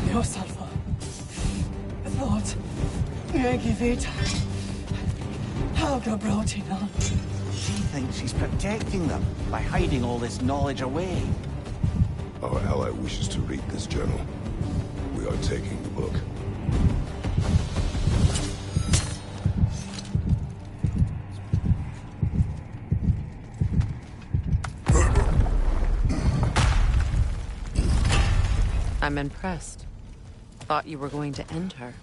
Yourself. Thought. Megivita. Helga Brotina. She thinks she's protecting them by hiding all this knowledge away. Our ally wishes to read this journal. We are taking the book. I'm impressed. Thought you were going to end her.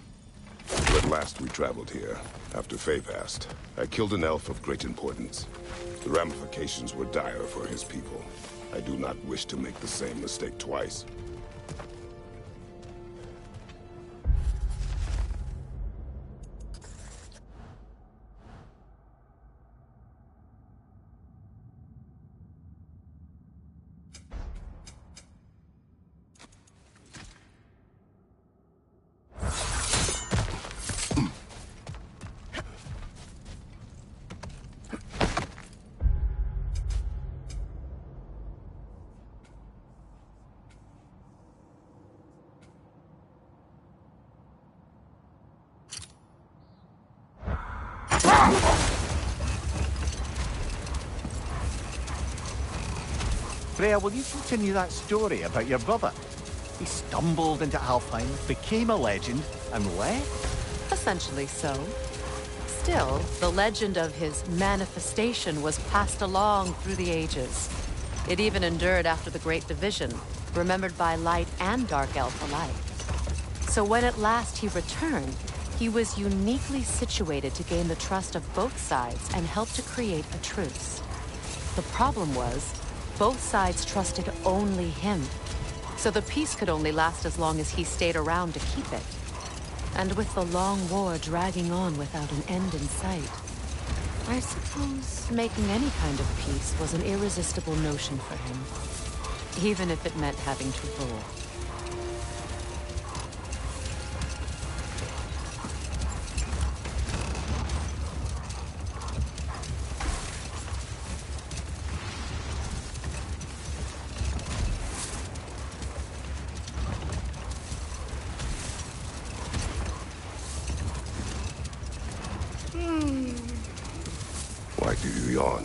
At last we traveled here, after Faye passed. I killed an elf of great importance. The ramifications were dire for his people. I do not wish to make the same mistake twice. Freya, will you continue that story about your brother? He stumbled into Alfheim, became a legend, and left? Essentially so. Still, the legend of his manifestation was passed along through the ages. It even endured after the Great Division, remembered by Light and Dark Elf alike. So when at last he returned, he was uniquely situated to gain the trust of both sides and help to create a truce. The problem was, both sides trusted only him. So the peace could only last as long as he stayed around to keep it. And with the long war dragging on without an end in sight, I suppose making any kind of peace was an irresistible notion for him. Even if it meant having to rule. Why do you yawn?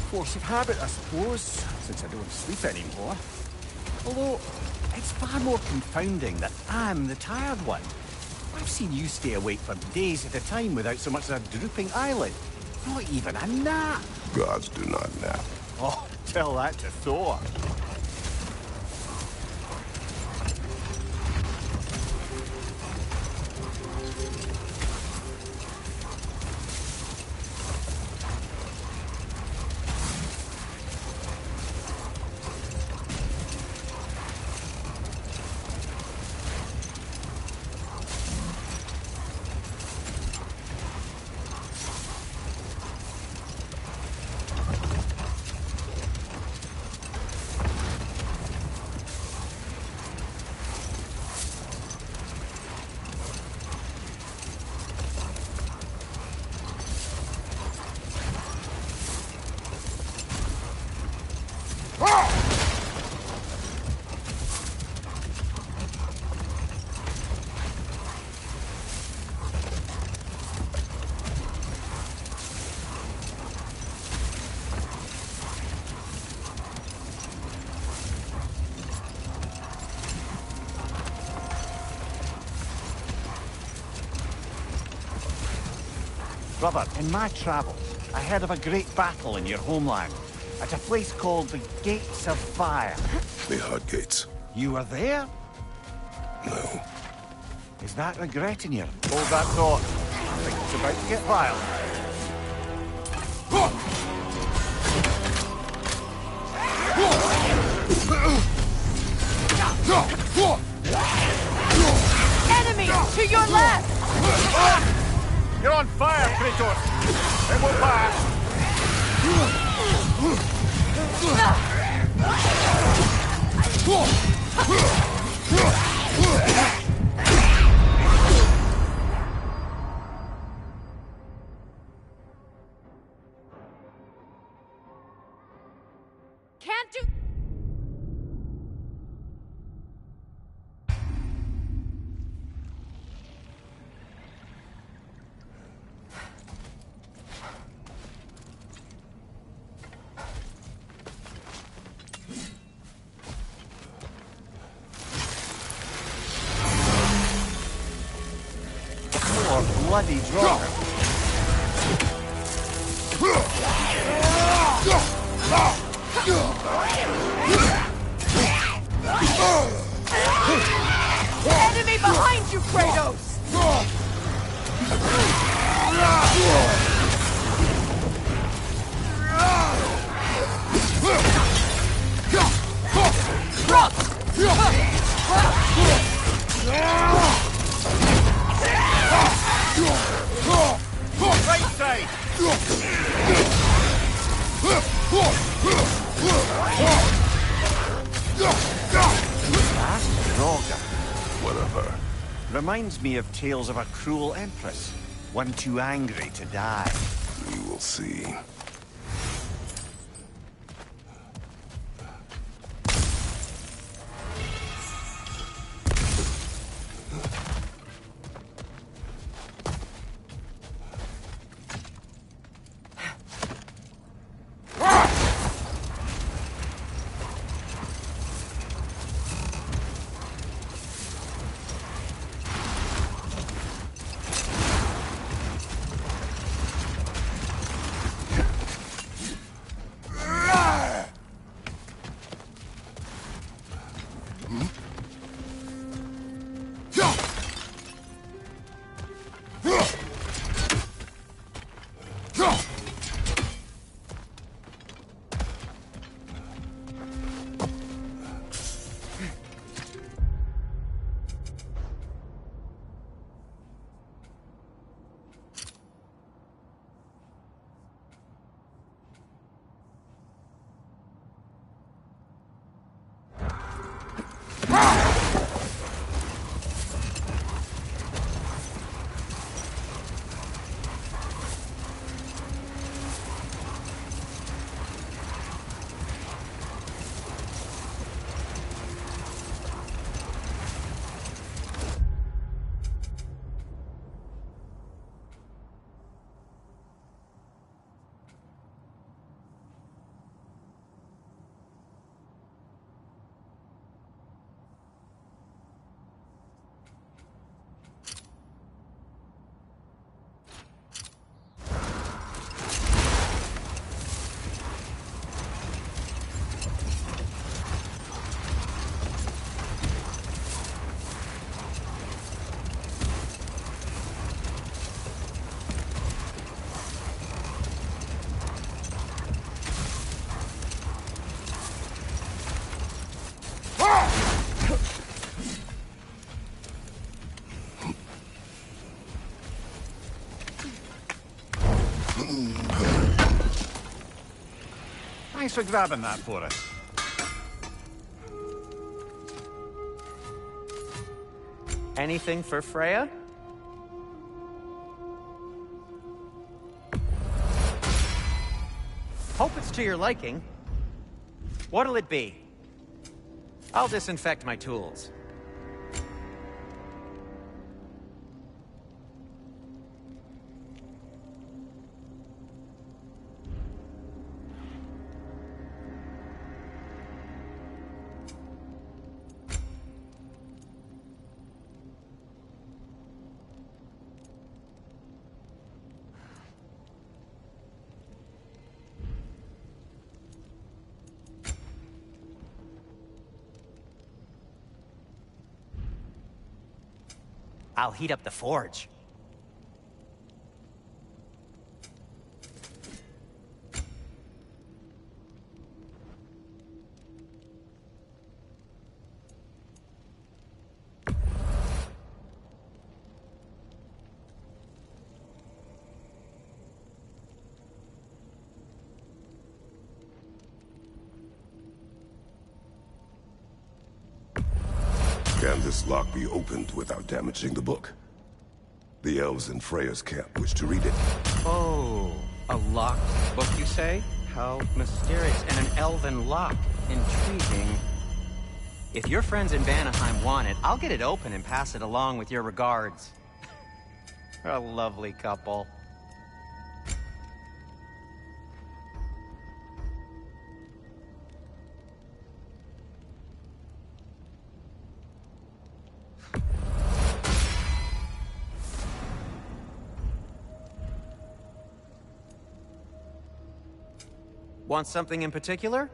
Force of habit, I suppose, since I don't sleep anymore. Although, it's far more confounding that I'm the tired one. I've seen you stay awake for days at a time without so much as a drooping eyelid. Not even a nap. Gods do not nap. Oh, tell that to Thor. Brother, in my travels, I heard of a great battle in your homeland, at a place called the Gates of Fire. The Hut Gates. You were there? No. Is that regretting you? Hold that thought. I think it's about to get violent. Enemy to your left! You're on fire, Kratos! It will pass! can't do... More bloody draw. Enemy behind you, Kratos! Right side. Ragnarok. Whatever. Reminds me of tales of a cruel empress. One too angry to die. You will see. Thanks for grabbing that for us. Anything for Freya? Hope it's to your liking. What'll it be? I'll disinfect my tools. I'll heat up the forge. Can this lock be opened without damaging the book? The elves in Freya's camp wish to read it. Oh, a locked book, you say? How mysterious, and an elven lock. Intriguing. If your friends in Vanaheim want it, I'll get it open and pass it along with your regards. A lovely couple. Want something in particular?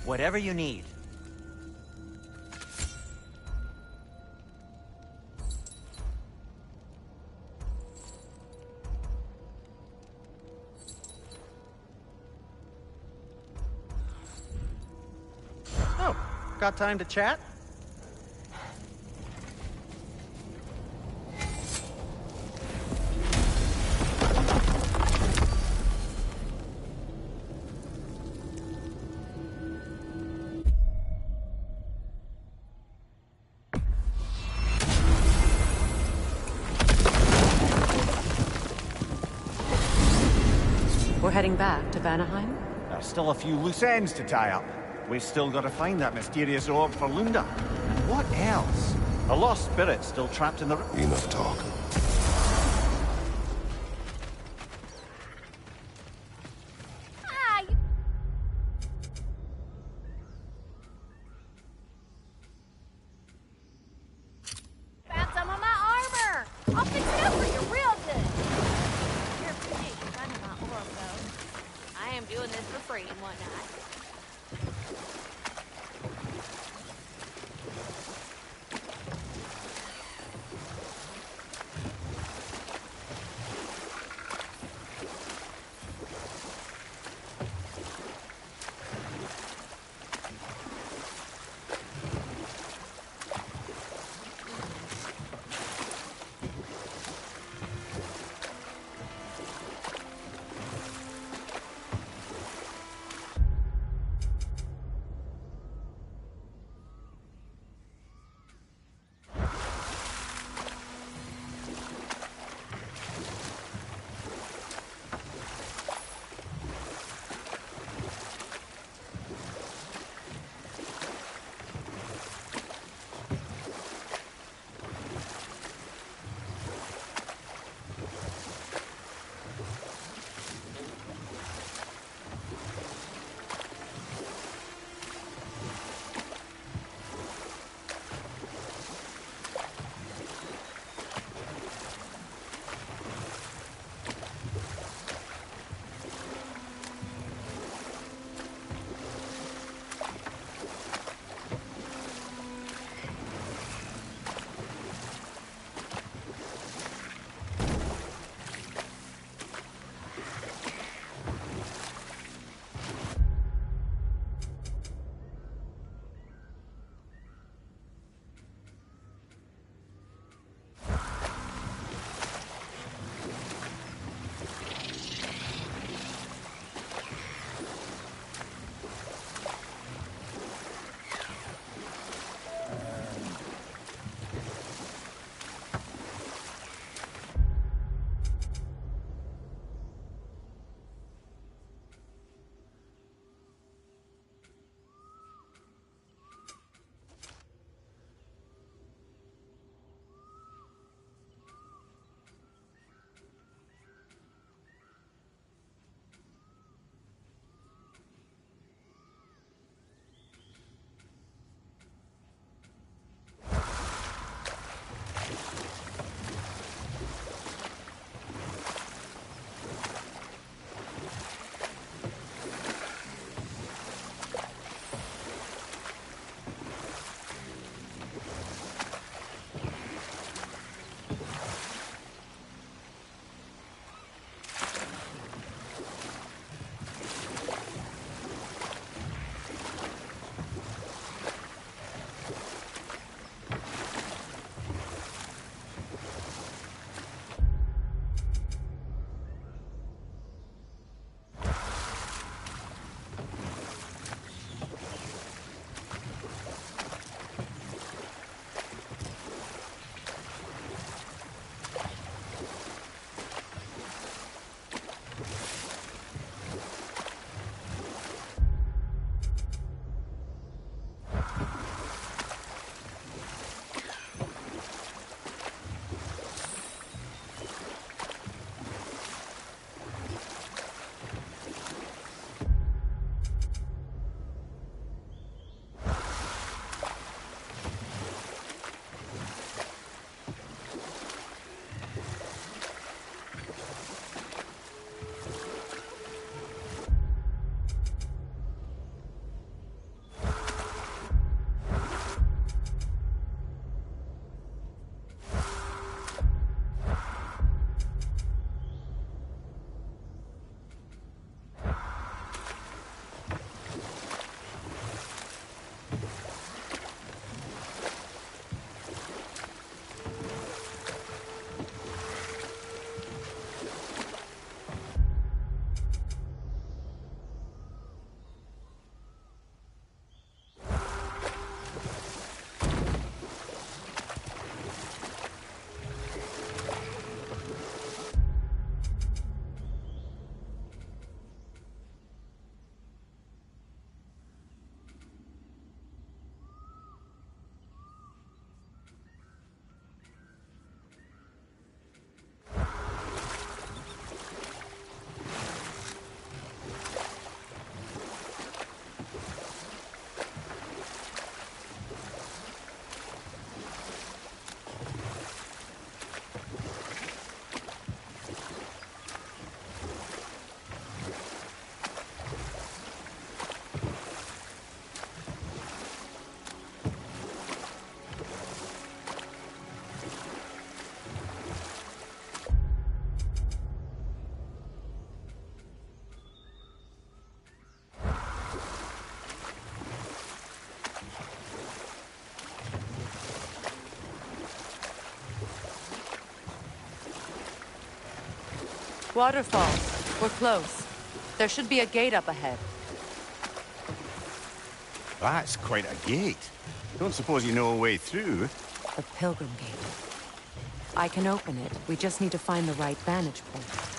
Whatever you need. Oh, got time to chat? We're heading back to Vanaheim? There's still a few loose ends to tie up. We've still got to find that mysterious orb for Lunda. And what else? A lost spirit still trapped in the... Enough talk. Ah, found some of my armor! I'll fix it up for you real good! You're pretty finding my orb, though. I am doing this for free and whatnot. Waterfalls. We're close. There should be a gate up ahead. That's quite a gate. Don't suppose you know a way through? The Pilgrim Gate. I can open it. We just need to find the right vantage point.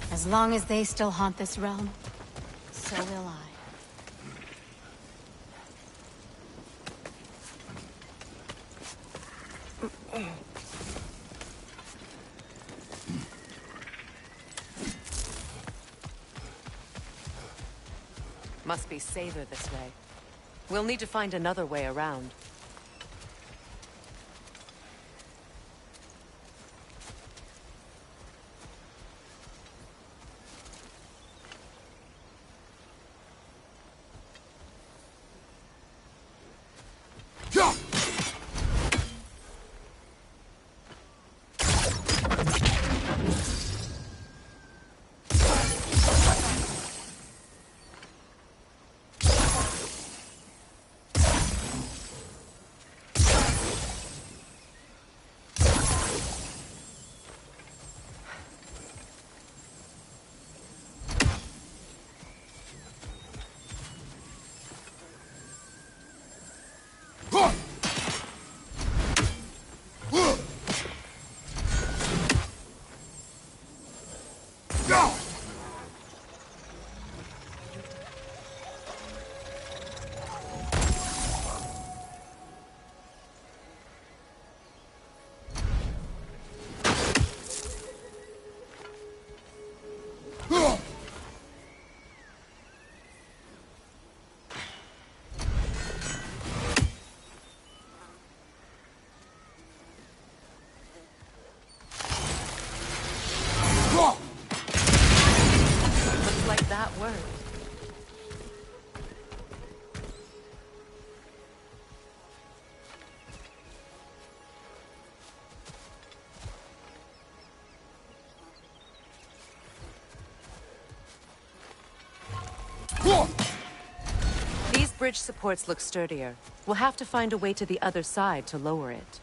As long as they still haunt this realm, so will I. Must be safer this way. We'll need to find another way around. bridge supports look sturdier. We'll have to find a way to the other side to lower it.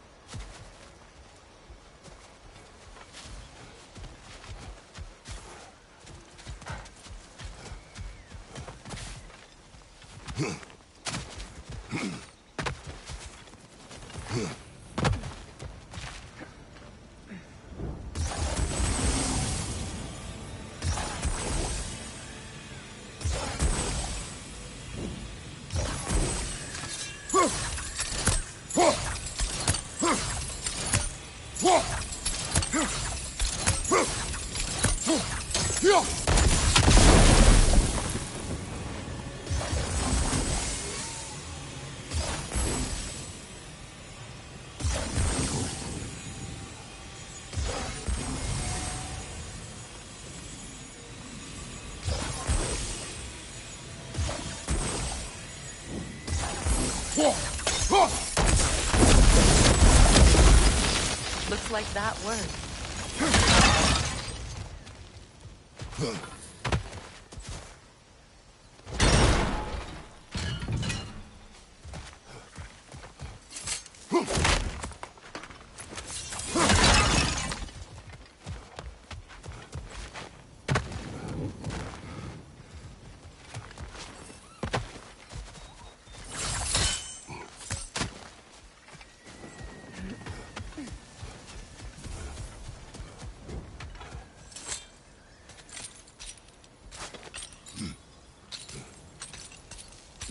Looks like that worked.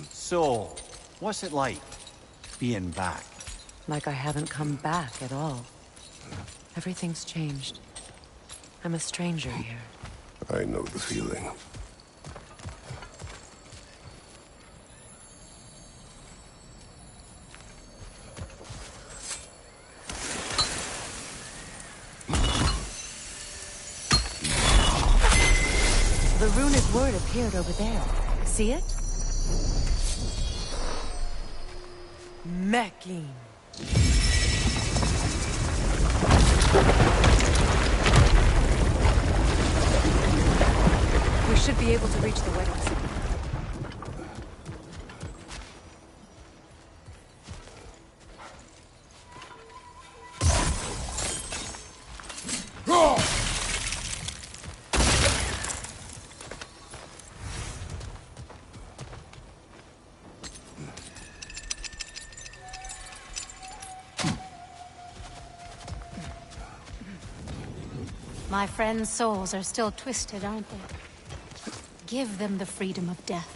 So, what's it like, being back? Like I haven't come back at all. Everything's changed. I'm a stranger here. I know the feeling. The runic word appeared over there. See it? Mecking. We should be able to reach the wedding center. My friends' souls are still twisted, aren't they? Give them the freedom of death.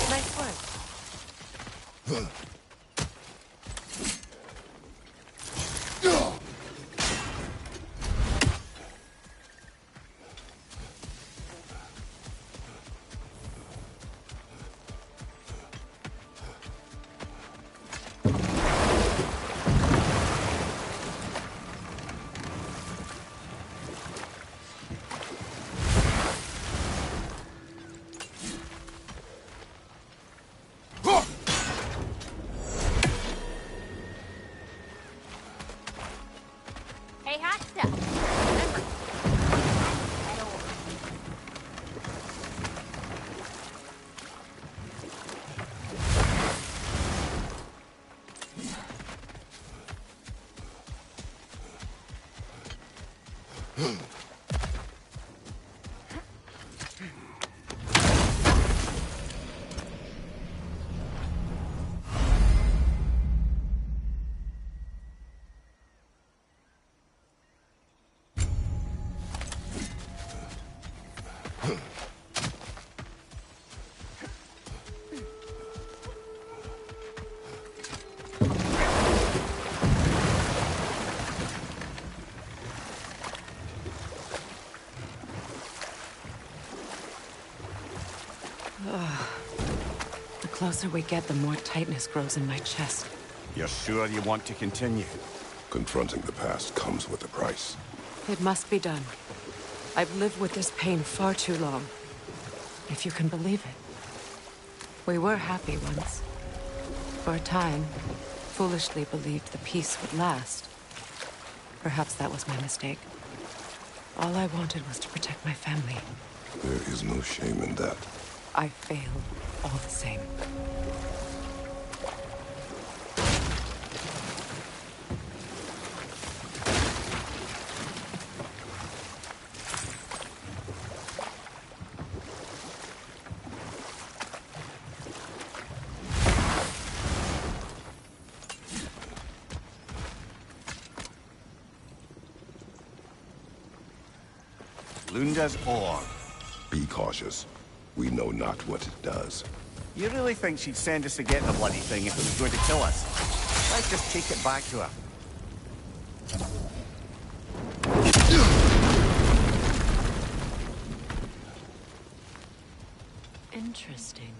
Nice work. The closer we get, the more tightness grows in my chest. You're sure you want to continue? Confronting the past comes with a price. It must be done. I've lived with this pain far too long. If you can believe it. We were happy once. For a time, foolishly believed the peace would last. Perhaps that was my mistake. All I wanted was to protect my family. There is no shame in that. I failed all the same. Lunda's ore. Be cautious. We know not what it does. You really think she'd send us to get the bloody thing if it was going to kill us? Let's just take it back to her. Interesting.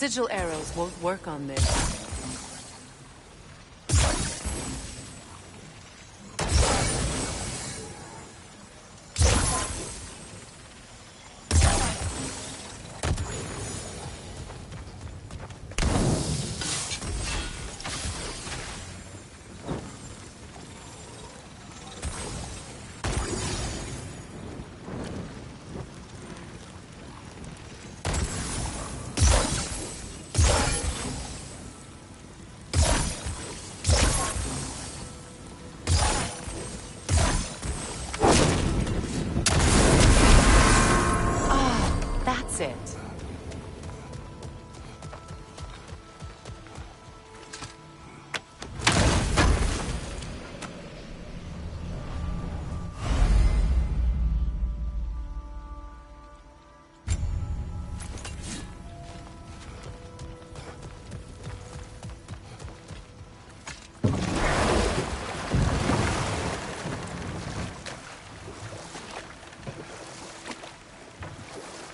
Sigil arrows won't work on this.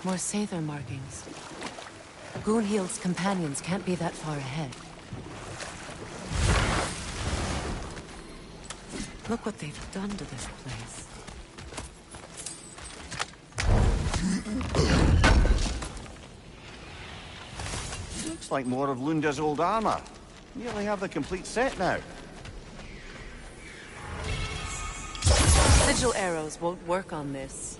More Sather markings. Gunhild's companions can't be that far ahead. Look what they've done to this place. Looks like more of Lunda's old armor. Nearly have the complete set now. Sigil arrows won't work on this.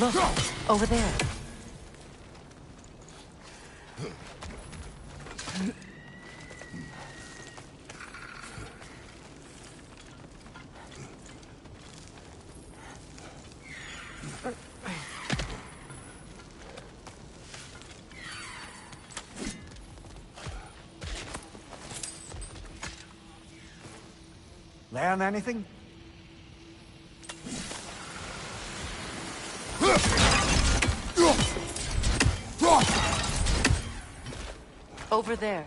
Look, over there. Learn anything? Over there.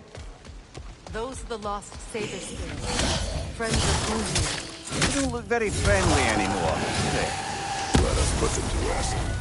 Those are the lost Sather spirits. Friends of Gunhild. They don't look very friendly anymore, do they? Let us put them to rest.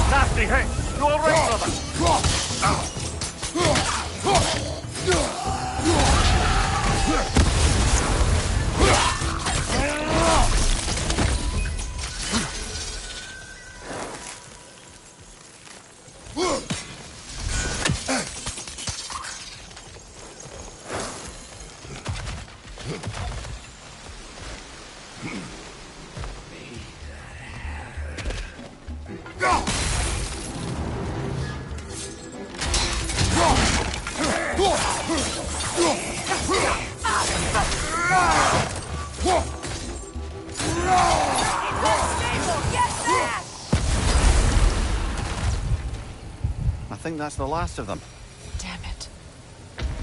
Nasty hit! You all right, brother? I think that's the last of them. Damn it.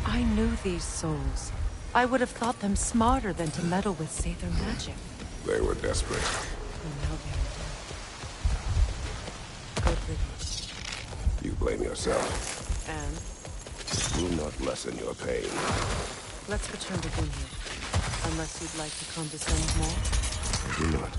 I knew these souls. I would have thought them smarter than to meddle with Sather magic. They were desperate. And now they're... Good riddance. You blame yourself. And Will not lessen your pain. let's return to Gunhild. Unless you'd like to condescend more. I do not.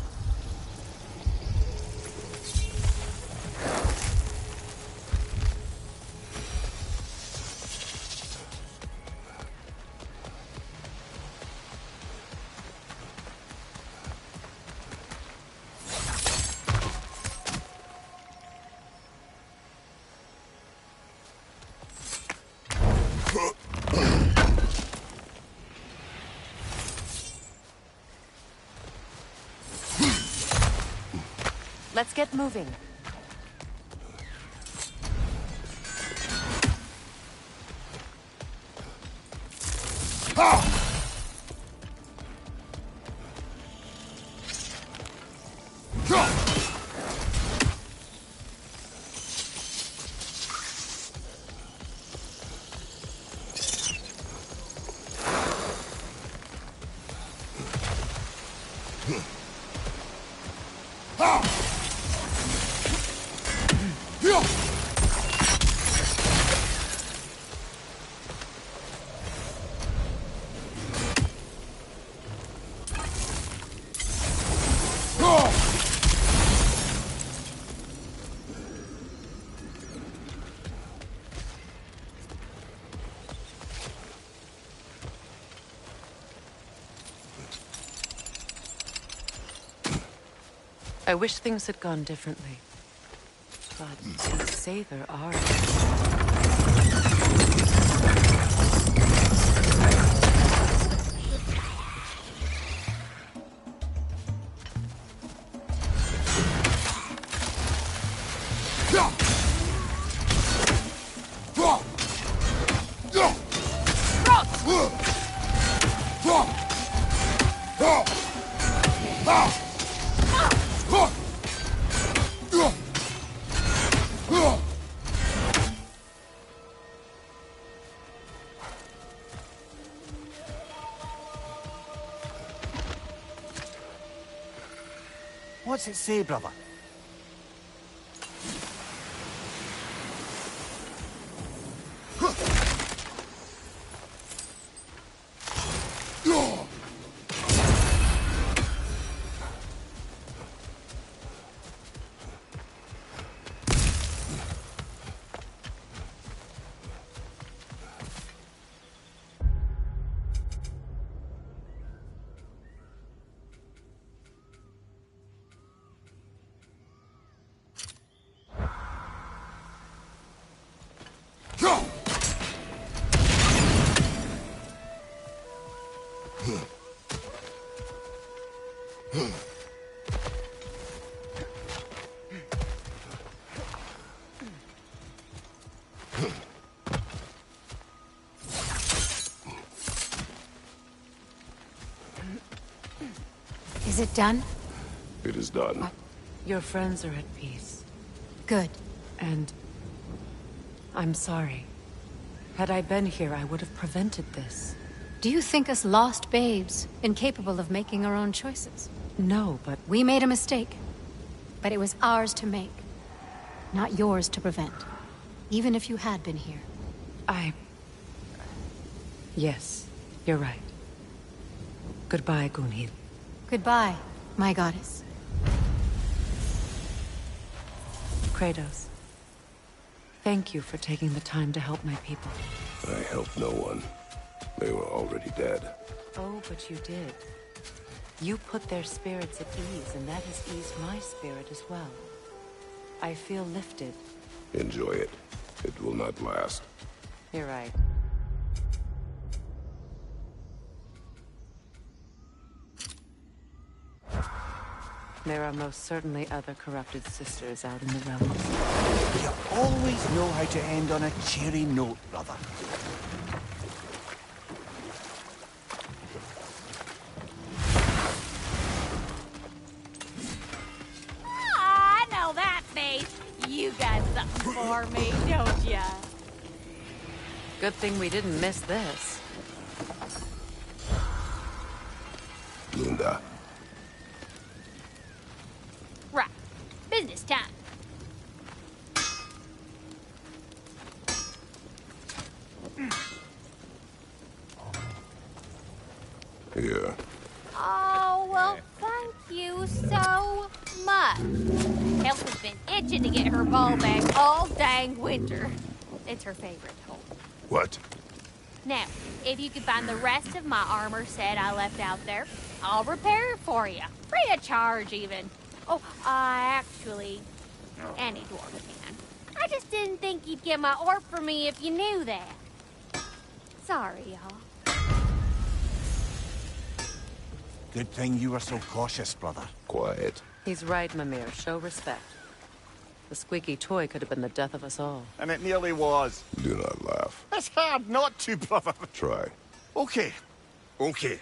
Let's get moving. I wish things had gone differently. But they say there are. What's it say, brother? Is it done? It is done. Your friends are at peace. Good. And I'm sorry. Had I been here, I would have prevented this. Do you think us lost babes, incapable of making our own choices? No, but We made a mistake. But it was ours to make. Not yours to prevent. Even if you had been here. Yes, you're right. Goodbye, Gunhild. Goodbye, my goddess. Kratos. Thank you for taking the time to help my people. I helped no one. They were already dead. Oh, but you did. You put their spirits at ease, and that has eased my spirit as well. I feel lifted. Enjoy it. It will not last. You're right. There are most certainly other corrupted sisters out in the realms. You always know how to end on a cheery note, brother. I know that face. You got something for me, don't ya? Good thing we didn't miss this. Lunda. Right. Business time. Here. Oh, well, thank you so much. Elf has been itching to get her ball back all dang winter. It's her favorite home. What? Now, if you could find the rest of my armor set I left out there, I'll repair it for you. Free of charge, even. Oh, actually, any dwarf can. I just didn't think you'd get my orb for me if you knew that. Sorry, y'all. Good thing you were so cautious, brother. Quiet. He's right, Mimir. Show respect. The squeaky toy could have been the death of us all. And it nearly was. Do not laugh. It's hard not to, brother. Try. Okay. Okay.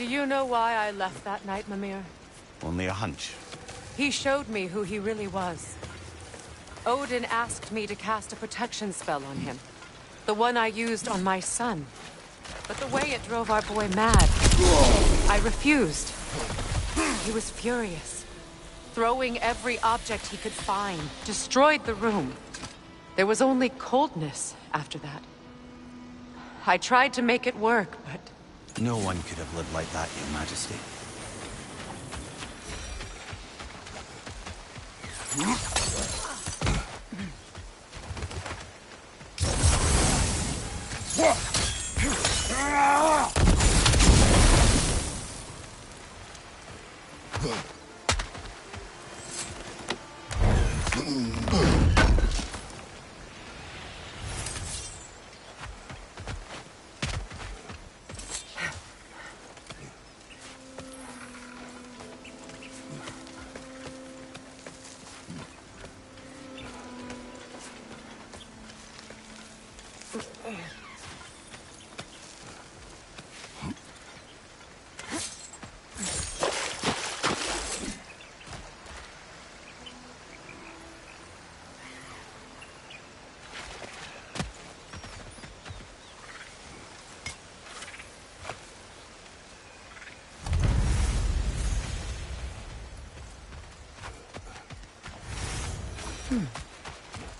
Do you know why I left that night, Mimir? Only a hunch. He showed me who he really was. Odin asked me to cast a protection spell on him. The one I used on my son. But the way it drove our boy mad, I refused. He was furious, throwing every object he could find, destroyed the room. There was only coldness after that. I tried to make it work, but... No one could have lived like that, Your Majesty.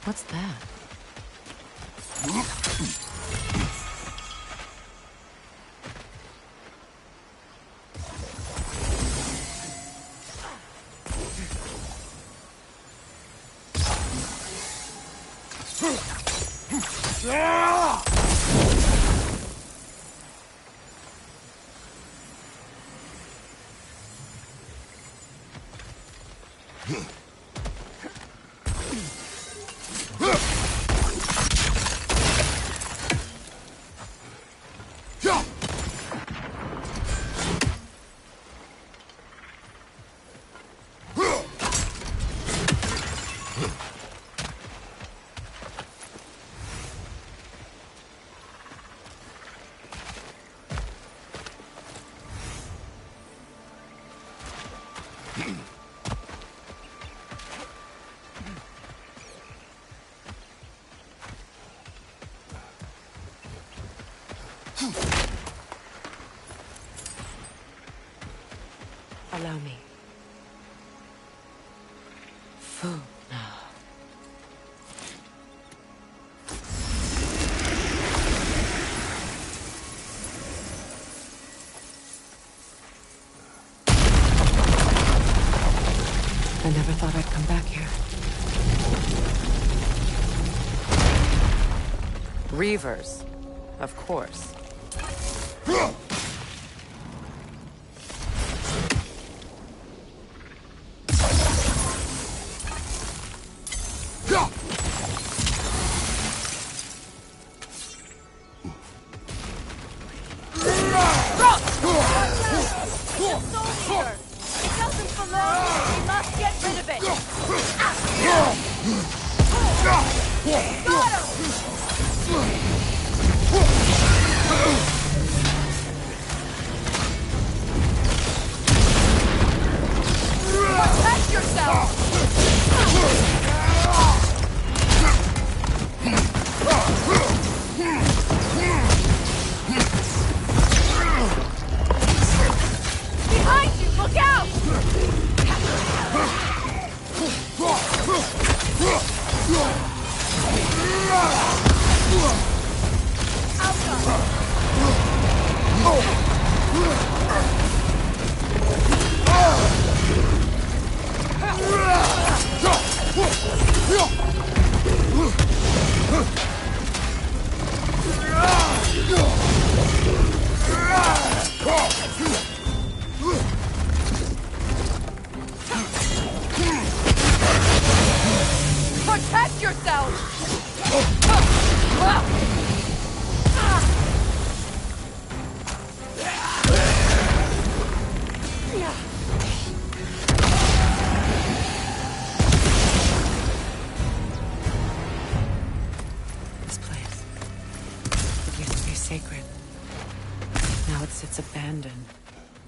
What's that? Allow me. Food now. I never thought I'd come back here. Reavers, of course.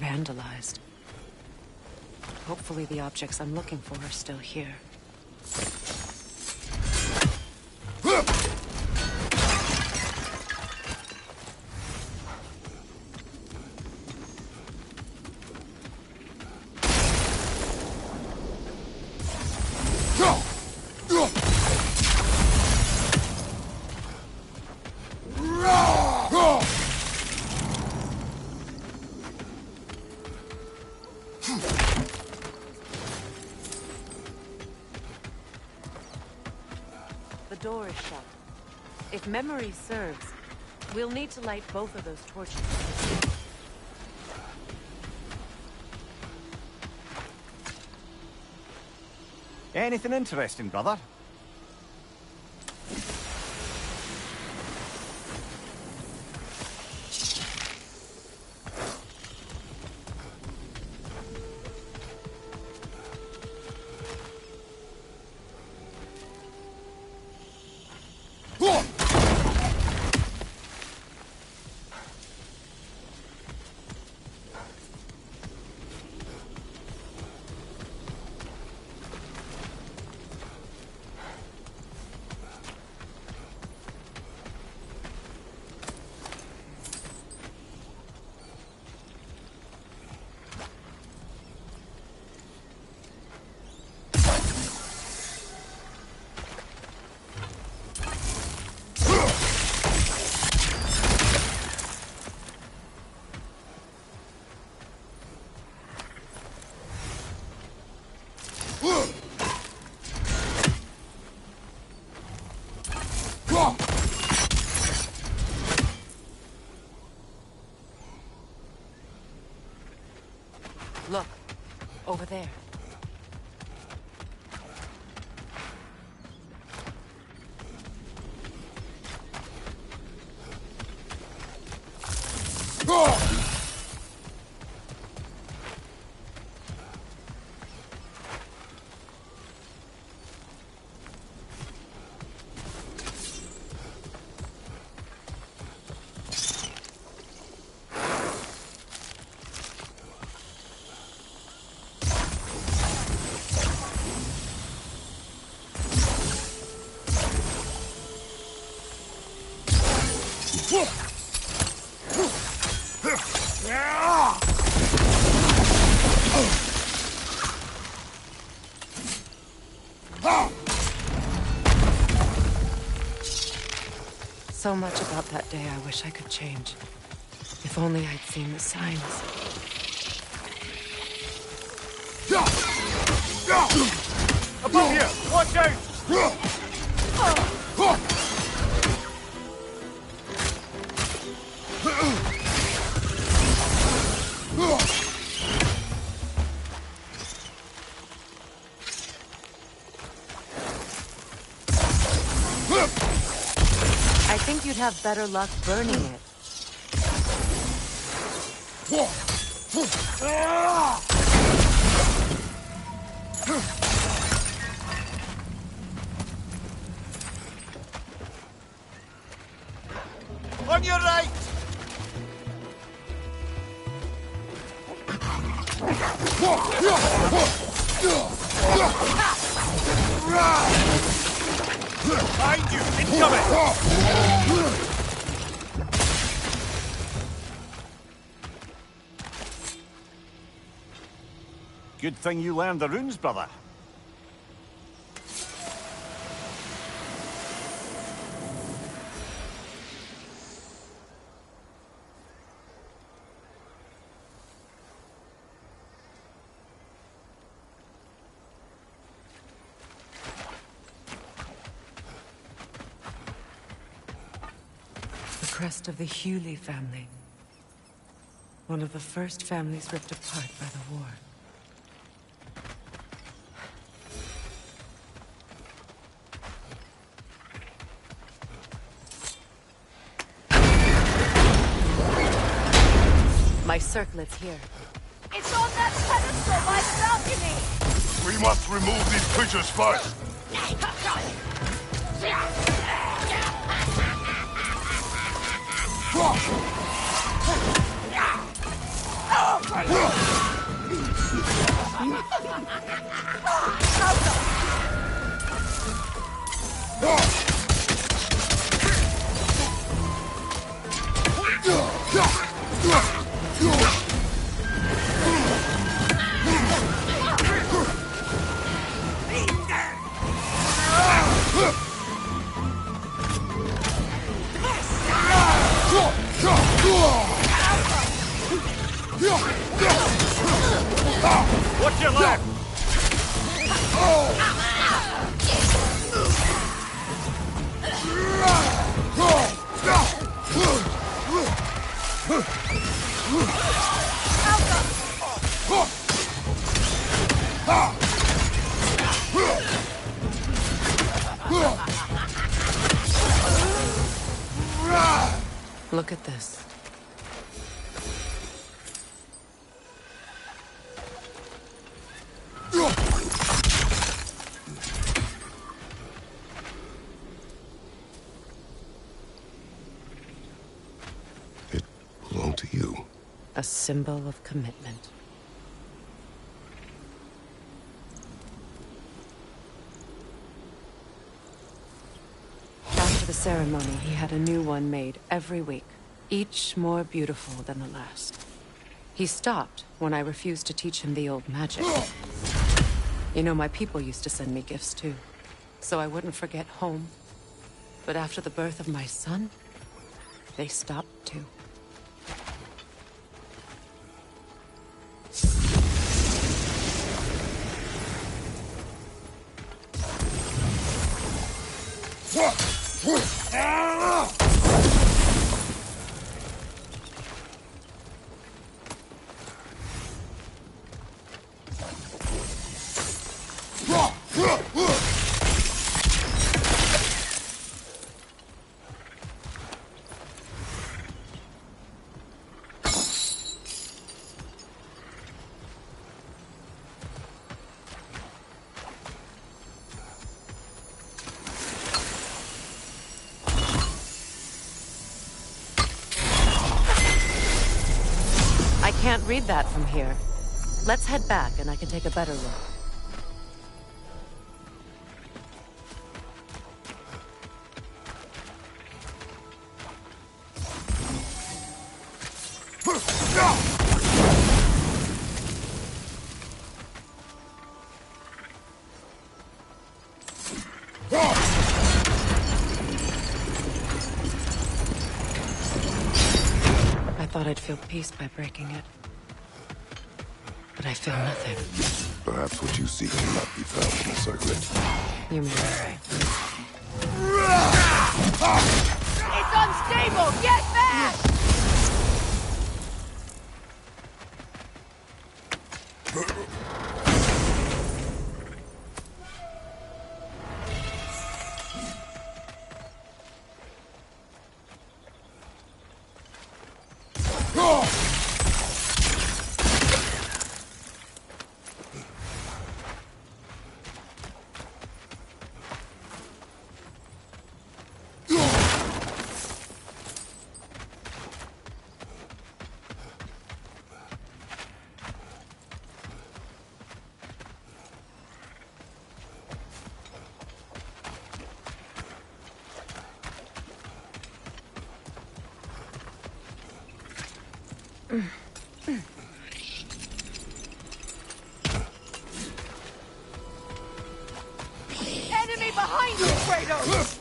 vandalized. Hopefully the objects I'm looking for are still here. The door is shut. If memory serves, we'll need to light both of those torches. Anything interesting, brother? Look, over there. So much about that day I wish I could change. If only I'd seen the signs. Above you! Watch out! I think you'd have better luck burning it. On your right! Behind you! Incoming! Good thing you learned the runes, brother. The crest of the Hewley family. One of the first families ripped apart by the war. My circlet's here. It's on that pedestal by the balcony! We must remove these creatures first. What's your left? Look at this. It belonged to you. A symbol of commitment. After the ceremony, he had a new one made every week, each more beautiful than the last. He stopped when I refused to teach him the old magic. You know, my people used to send me gifts too, so I wouldn't forget home. But after the birth of my son, they stopped too. I can't read that from here. Let's head back and I can take a better look. I thought I'd feel peace by breaking it. But I feel nothing. Perhaps what you seek cannot be found in the circlet. You may be right. It's unstable! Get back! Enemy behind you, Kratos!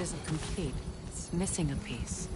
sword isn't complete. It's missing a piece.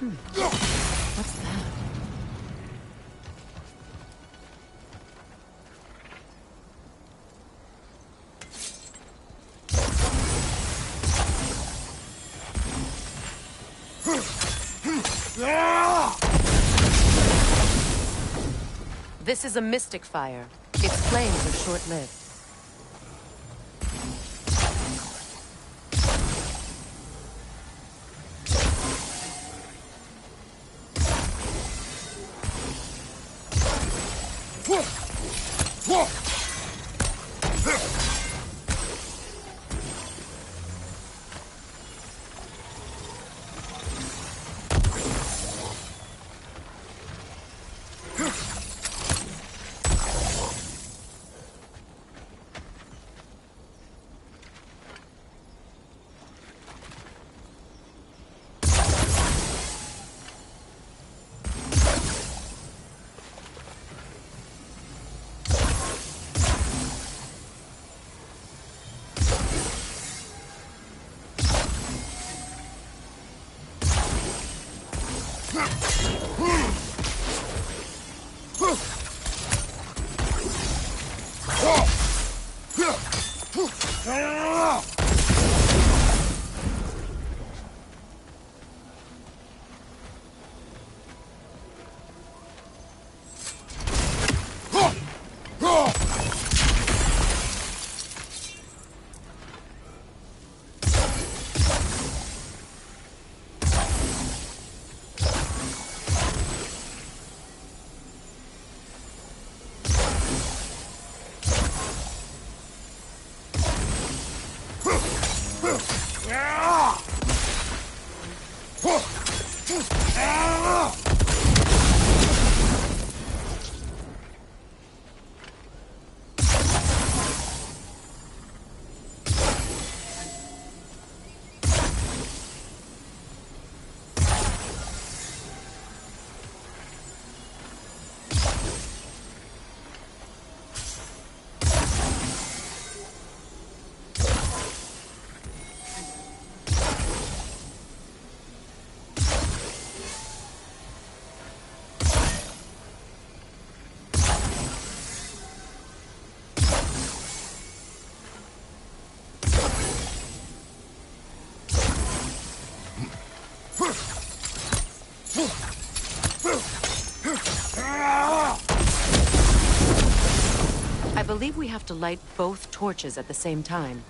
What's that? This is a mystic fire. Its flames are short-lived. believe we have to light both torches at the same time.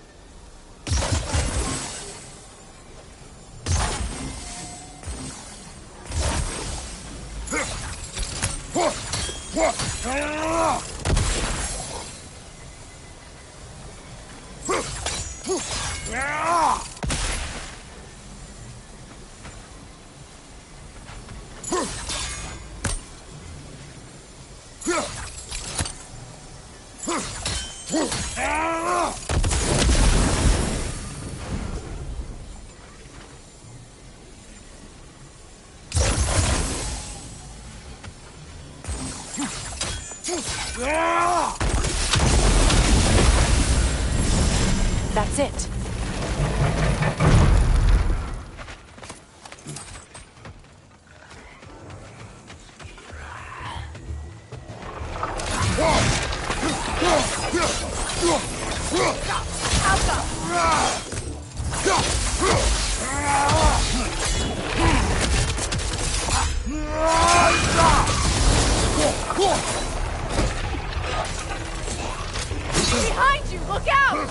That's it. Behind you! Look out!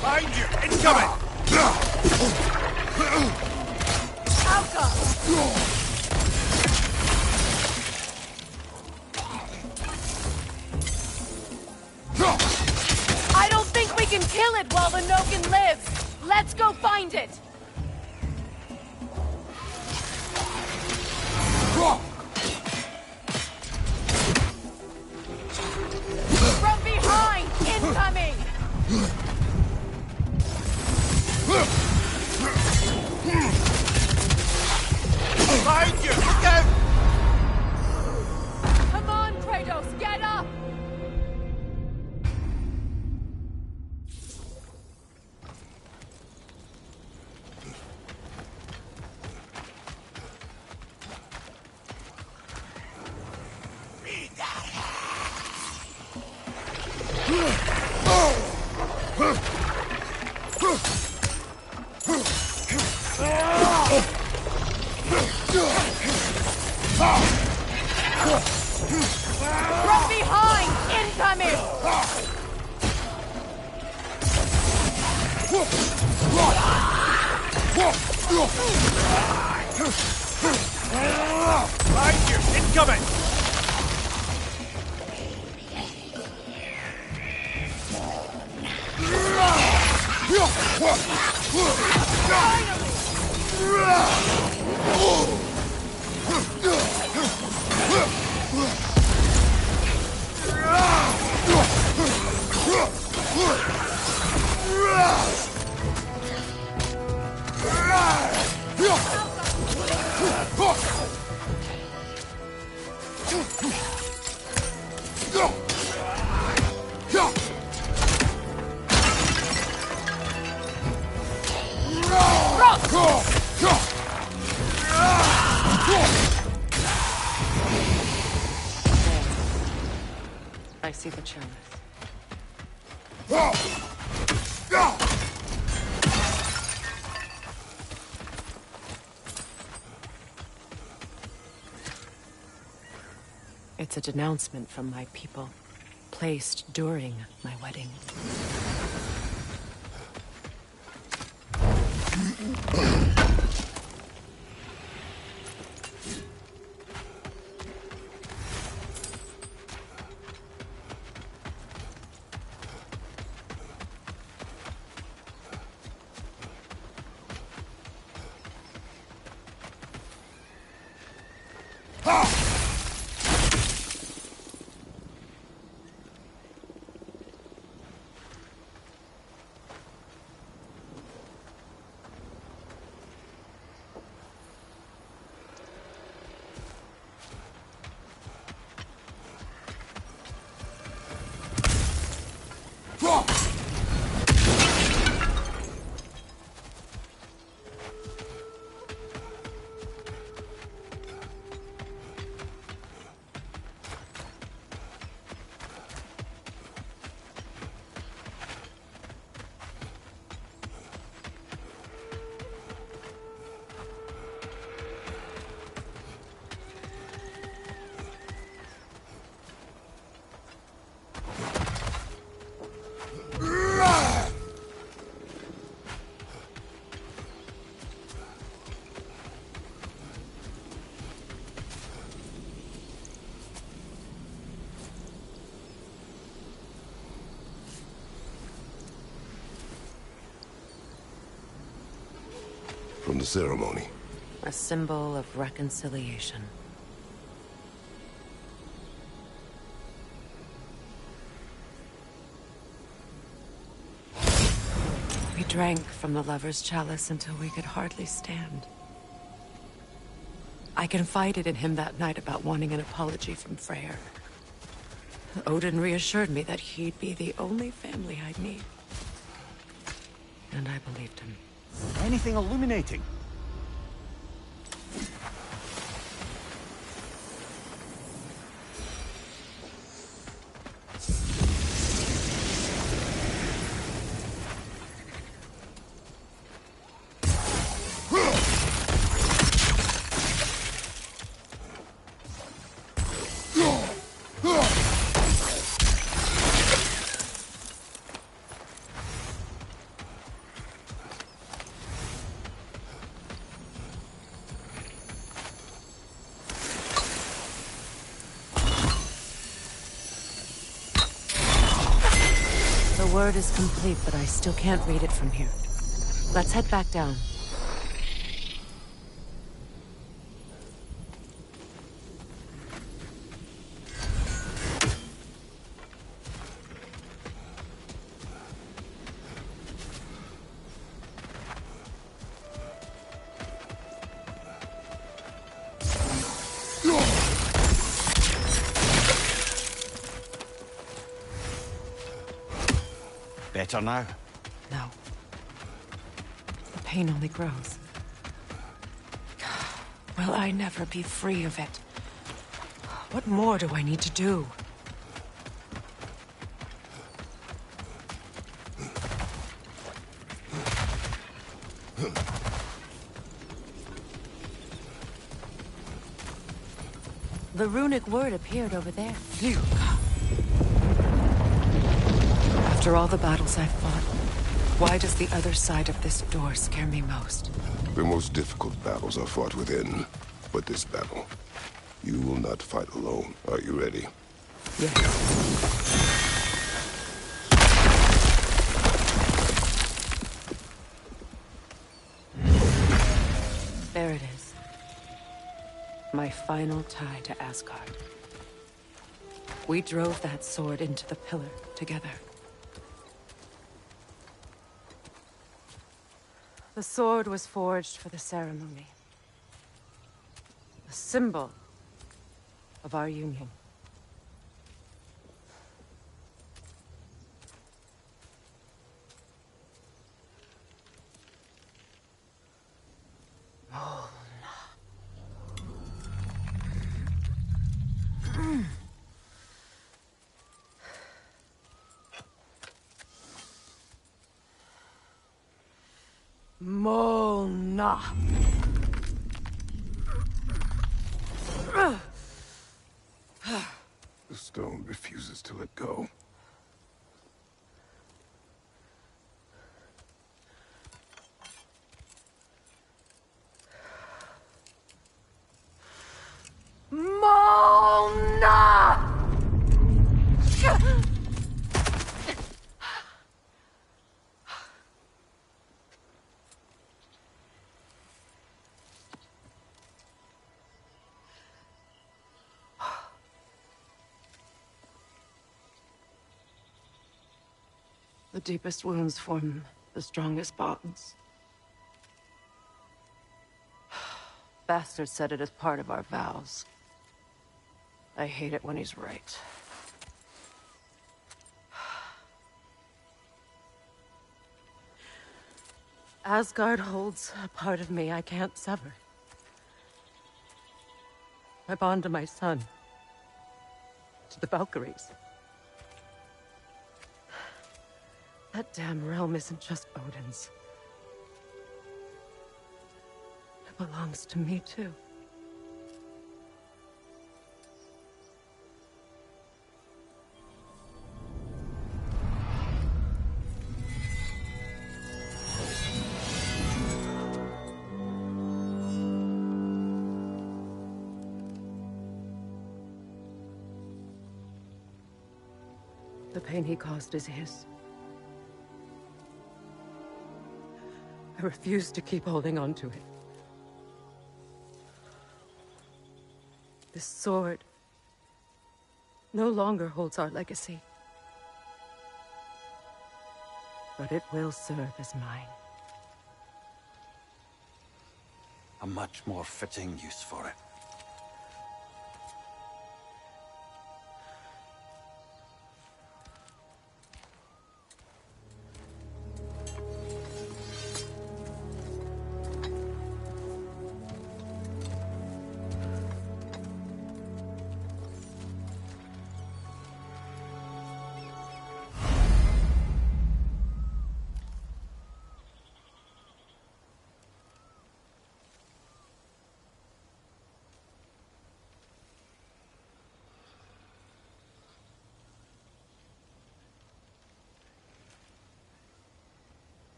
Behind you! Incoming! I don't think we can kill it while the Nogan lives. Let's go find it. From behind! Incoming! Behind you! Look out! Come on, Kratos, get up! From behind! Incoming! Behind you! Incoming! I see the chalice. It's a denouncement from my people, placed during my wedding. from the ceremony. A symbol of reconciliation. We drank from the lover's chalice until we could hardly stand. I confided in him that night about wanting an apology from Freyr. Odin reassured me that he'd be the only family I'd need. And I believed him. Anything illuminating? The word is complete, but I still can't read it from here. Let's head back down. Better now? No. The pain only grows. Will I never be free of it? What more do I need to do? The runic word appeared over there. Phew. After all the battles I've fought, why does the other side of this door scare me most? The most difficult battles are fought within. But this battle, you will not fight alone. Are you ready? Yes. There it is. My final tie to Asgard. We drove that sword into the pillar together. The sword was forged for the ceremony. A symbol of our union. Molna. The stone refuses to let go. Molna! The deepest wounds form the strongest bonds. Bastard said it as part of our vows. I hate it when he's right. Asgard holds a part of me I can't sever. My bond to my son. To the Valkyries. That damn realm isn't just Odin's. It belongs to me, too. The pain he caused is his. I refuse to keep holding on to it. This sword no longer holds our legacy. But it will serve as mine. A much more fitting use for it.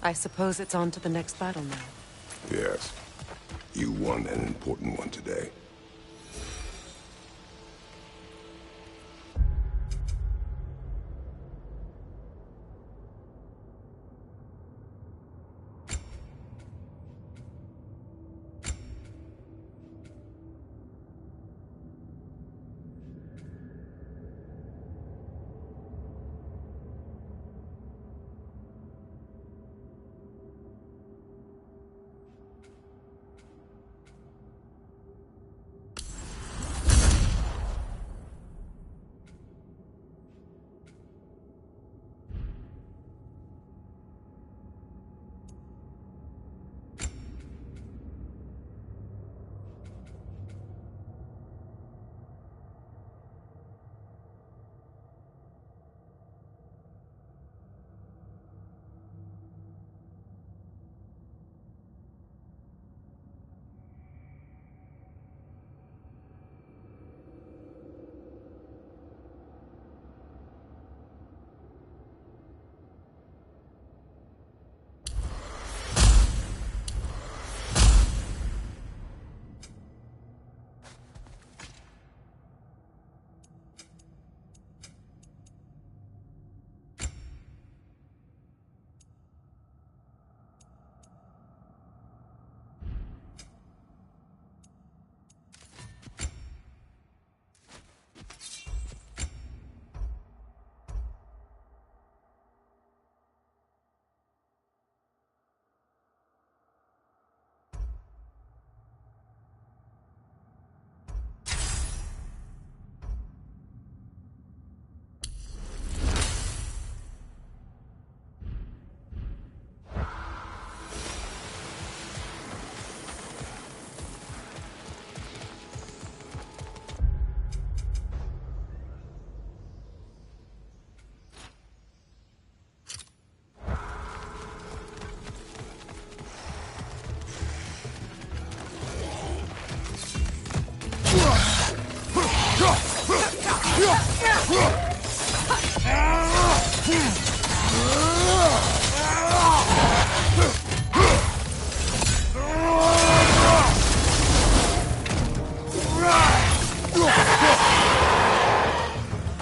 I suppose it's on to the next battle now. Yes. You won an important one today.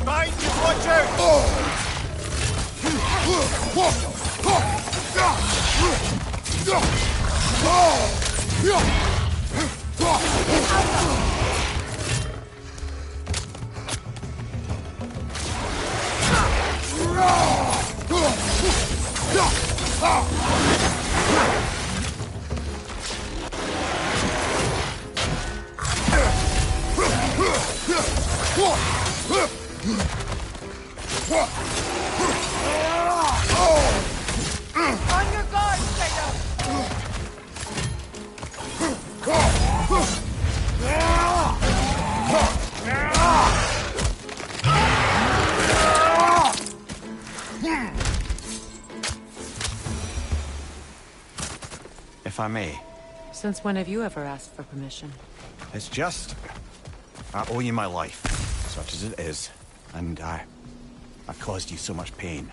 Behind you, watch out! On your guard, Kratos! If I may. Since when have you ever asked for permission? It's just... I owe you my life, such as it is. And I caused you so much pain.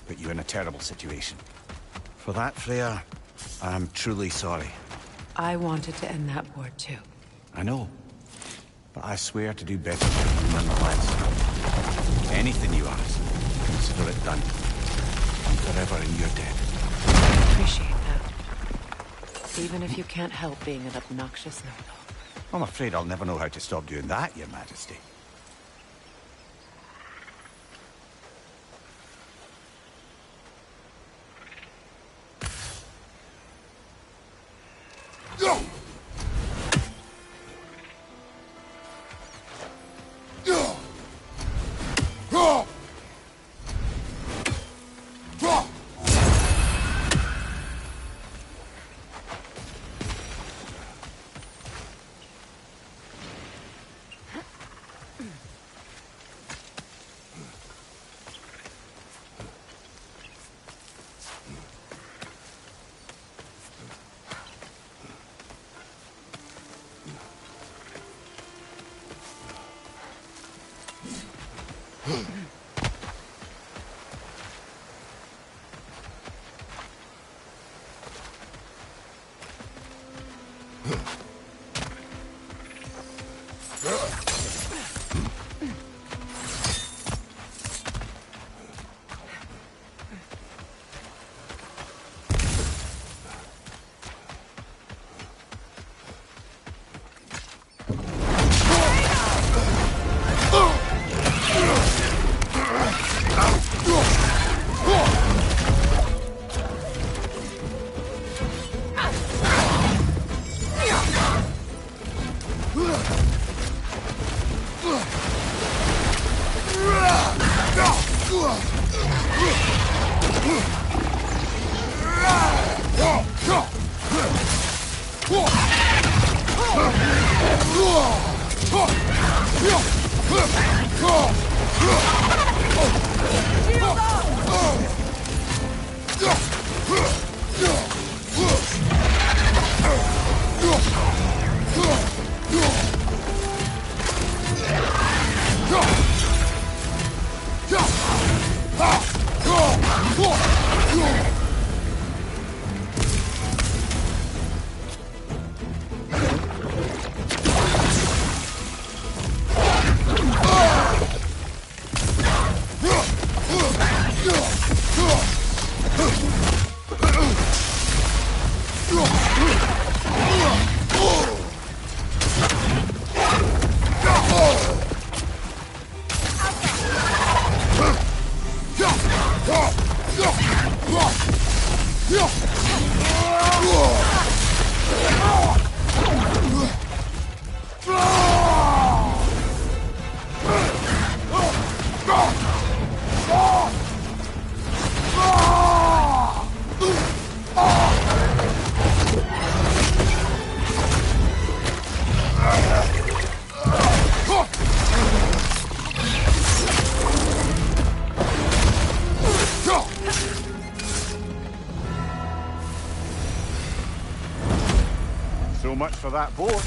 Put you in a terrible situation. For that, Freya, I'm truly sorry. I wanted to end that war too. I know. But I swear to do better for you nonetheless. Anything you ask, consider it done. I'm forever in your debt. I appreciate that. Even if you can't help being an obnoxious no-no. I'm afraid I'll never know how to stop doing that, Your Majesty. So much for that boat.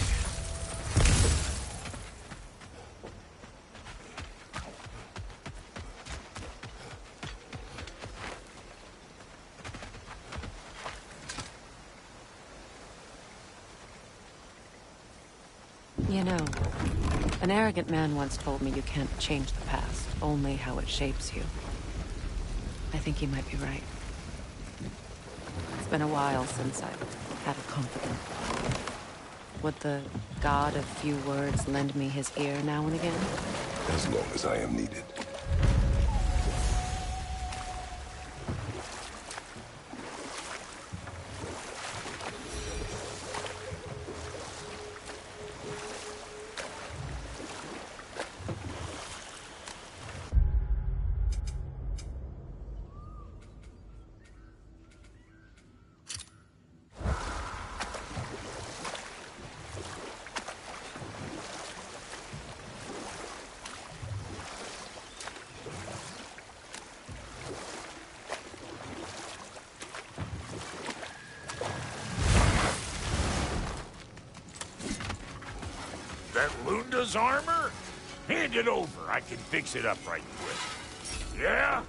You know, an arrogant man once told me you can't change the past, only how it shapes you. I think he might be right. It's been a while since I've had a confidant. Would the god of few words lend me his ear now and again? As long as I am needed. That Lunda's armor? Hand it over. I can fix it up right quick. Yeah?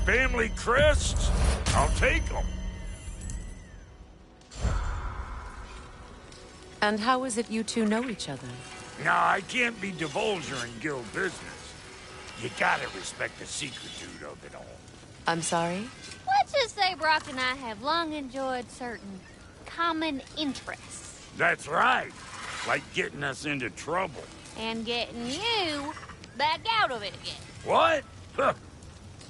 Family crests? I'll take them. And how is it you two know each other? Nah, I can't be divulger in guild business. You gotta respect the secretude of it all. I'm sorry? Let's just say Brock and I have long enjoyed certain common interests. That's right. Like getting us into trouble. And getting you back out of it again. What? Huh.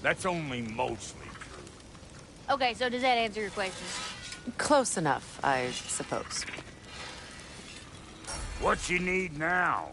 That's only mostly true. Okay, so does that answer your question? Close enough, I suppose. What you need now?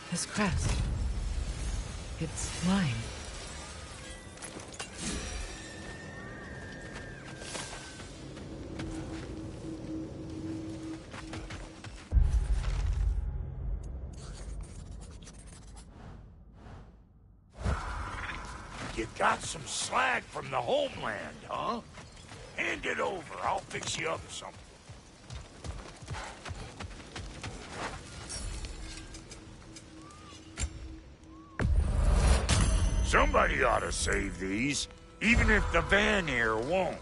This crest. It's mine. You got some slag from the homeland, huh? Hand it over. I'll fix you up something. Somebody ought to save these, even if the Vanir won't.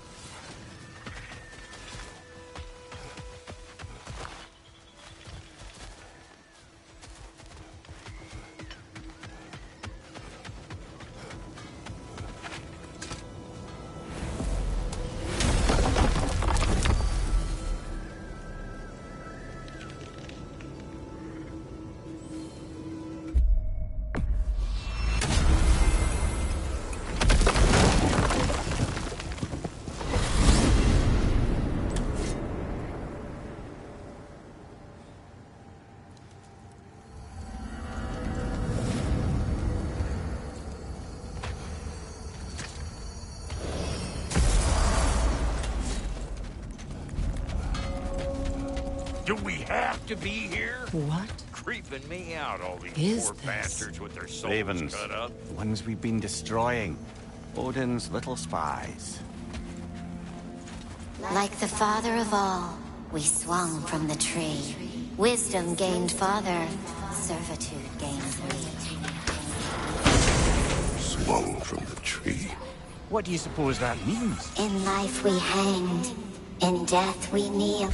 Do we have to be here? What Creeping me out, all these is poor this? bastards with their souls Ravens. cut up. The ones we've been destroying. Odin's little spies. Like the father of all, we swung from the tree. Wisdom gained father, servitude gained we. Swung from the tree. What do you suppose that means? In life we hanged, in death we kneel.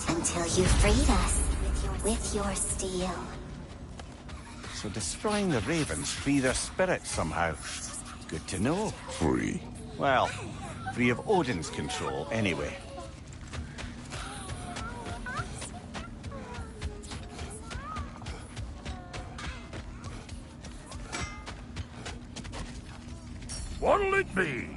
Until you freed us with your steel. So destroying the ravens free their spirits somehow. Good to know. Free. Well, free of Odin's control, anyway. What'll it be?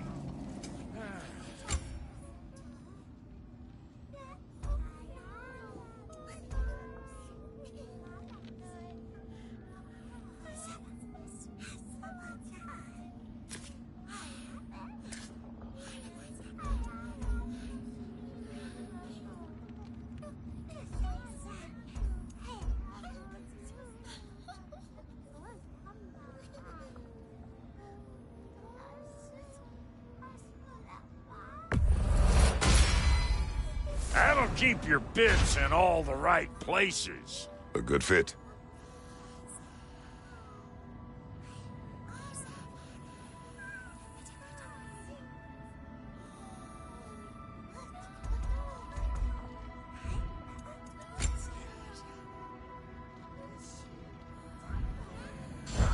That'll keep your bits in all the right places. A good fit.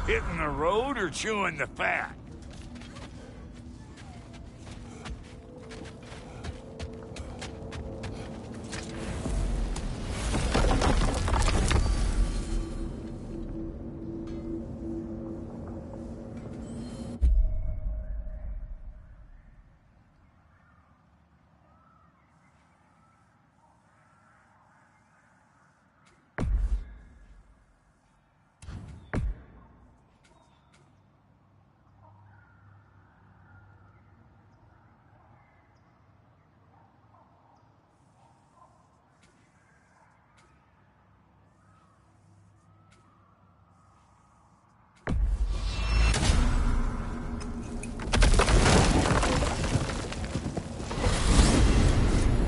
Hitting the road or chewing the fat?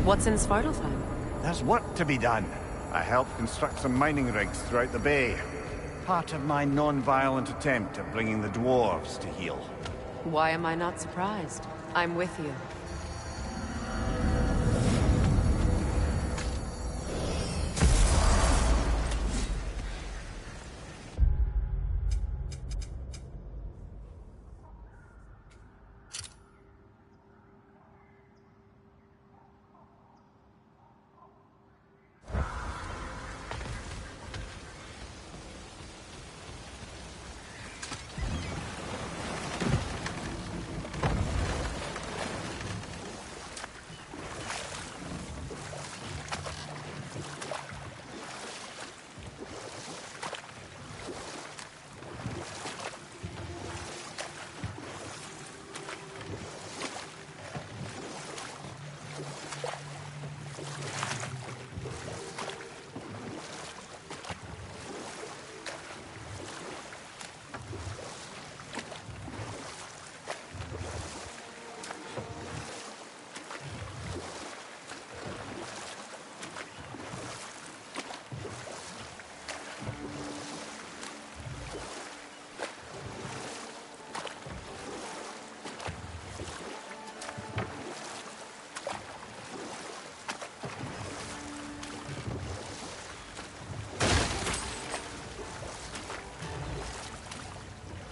What's in Svartalfheim? There's work to be done. I helped construct some mining rigs throughout the bay. Part of my non-violent attempt at bringing the dwarves to heel. Why am I not surprised? I'm with you.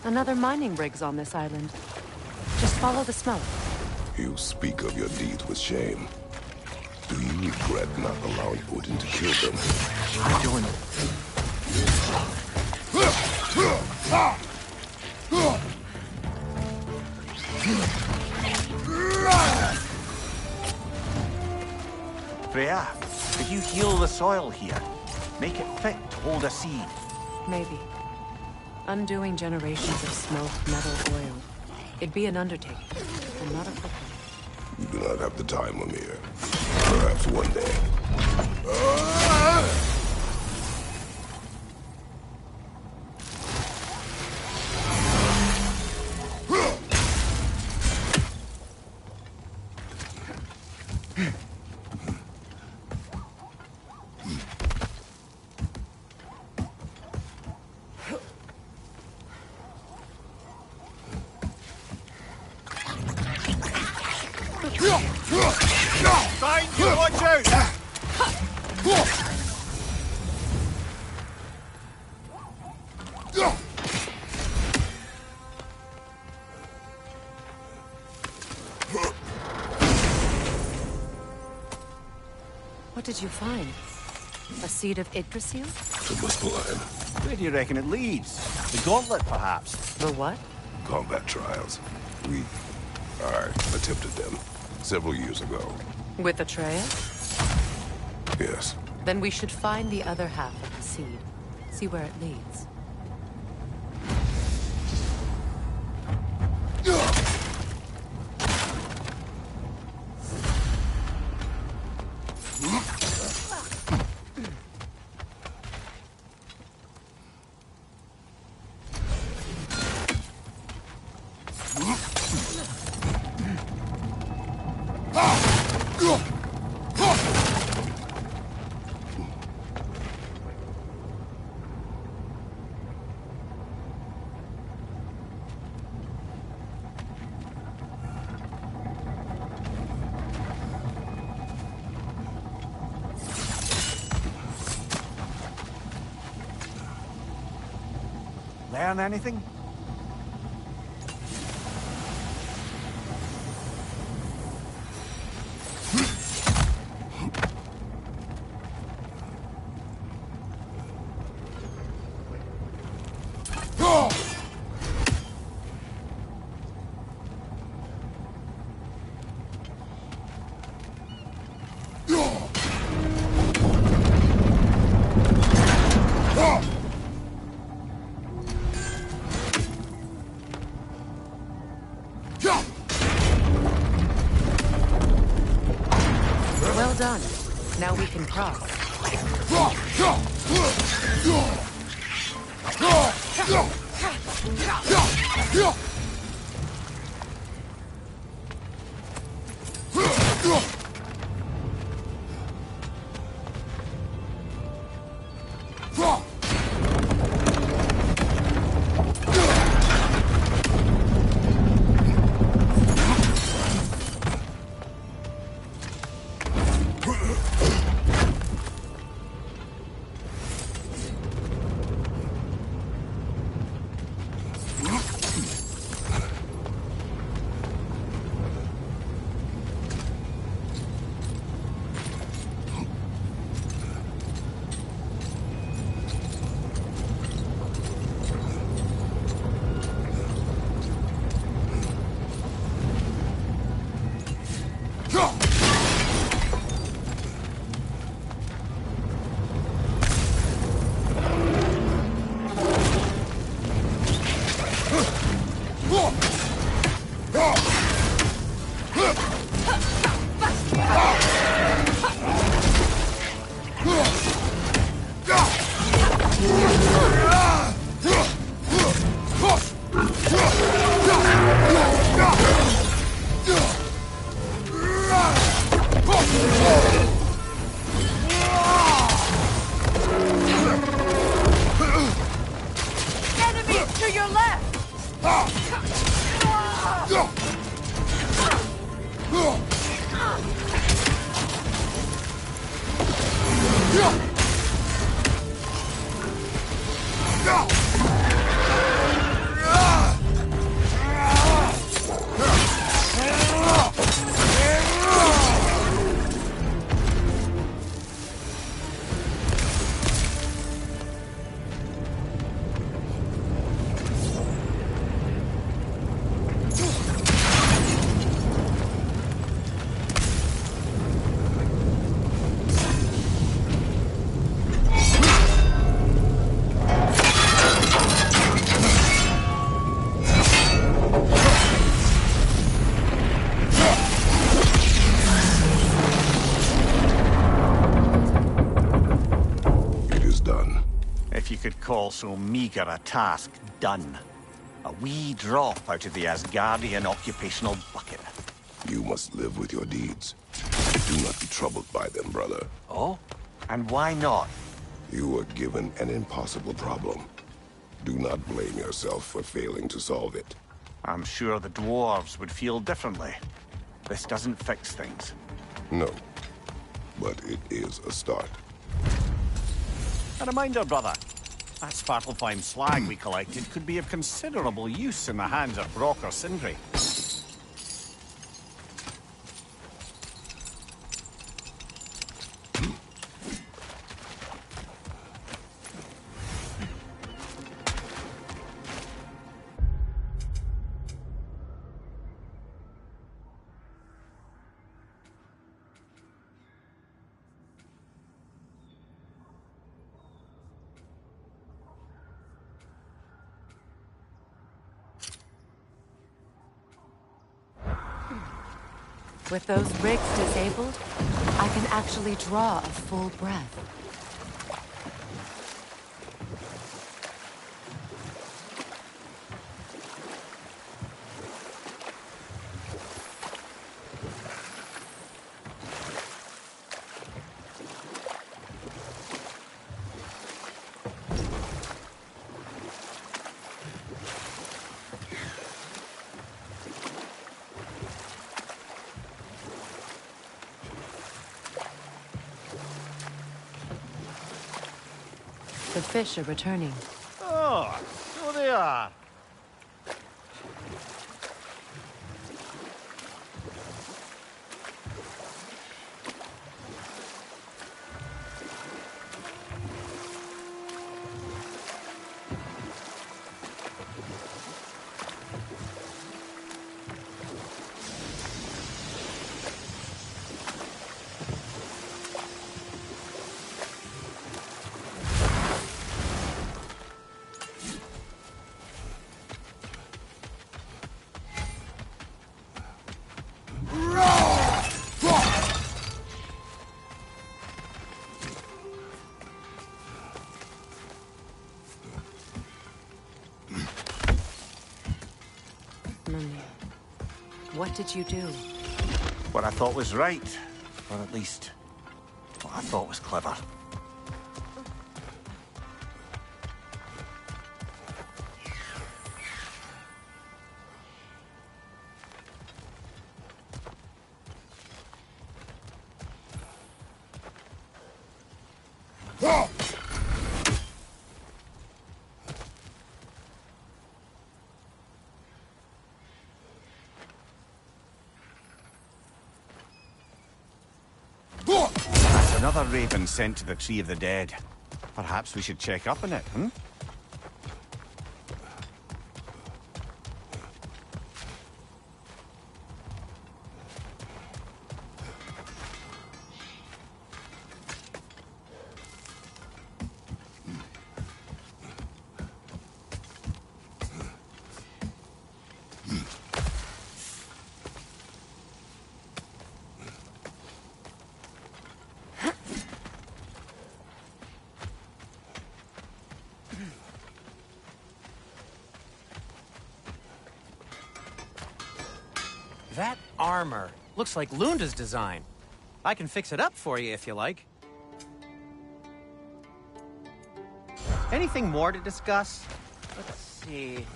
Another mining rig's on this island. Just follow the smoke. You speak of your deeds with shame. Do you regret not allowing Odin to kill them? I don't... Freya, could you heal the soil here? Make it fit to hold a seed. Maybe. Undoing generations of smoke, metal, oil. It'd be an undertaking, and not a quick one. You do not have the time, Amir. Perhaps one day. Find you, watch out! What did you find? A seed of Yggdrasil? To Muspelheim. Where do you reckon it leads? The gauntlet, perhaps? The what? Combat trials. I attempted them several years ago. With Atreya? Yes. Then we should find the other half of the seed. See where it leads. Learn anything? Well done. Now we can cross. Call so meager a task done. A wee drop out of the Asgardian occupational bucket. You must live with your deeds. Do not be troubled by them, brother. Oh? And why not? You were given an impossible problem. Do not blame yourself for failing to solve it. I'm sure the dwarves would feel differently. This doesn't fix things. No, but it is a start. A reminder, brother. That Svartalfheim slag we collected could be of considerable use in the hands of Brock or Sindri. With those rigs disabled, I can actually draw a full breath. The fish are returning. Oh, so they are. What did you do? What I thought was right. Or at least, what I thought was clever. That's another raven sent to the Tree of the Dead. Perhaps we should check up on it, hmm? That armor looks like Lunda's design. I can fix it up for you if you like. Anything more to discuss? Let's see.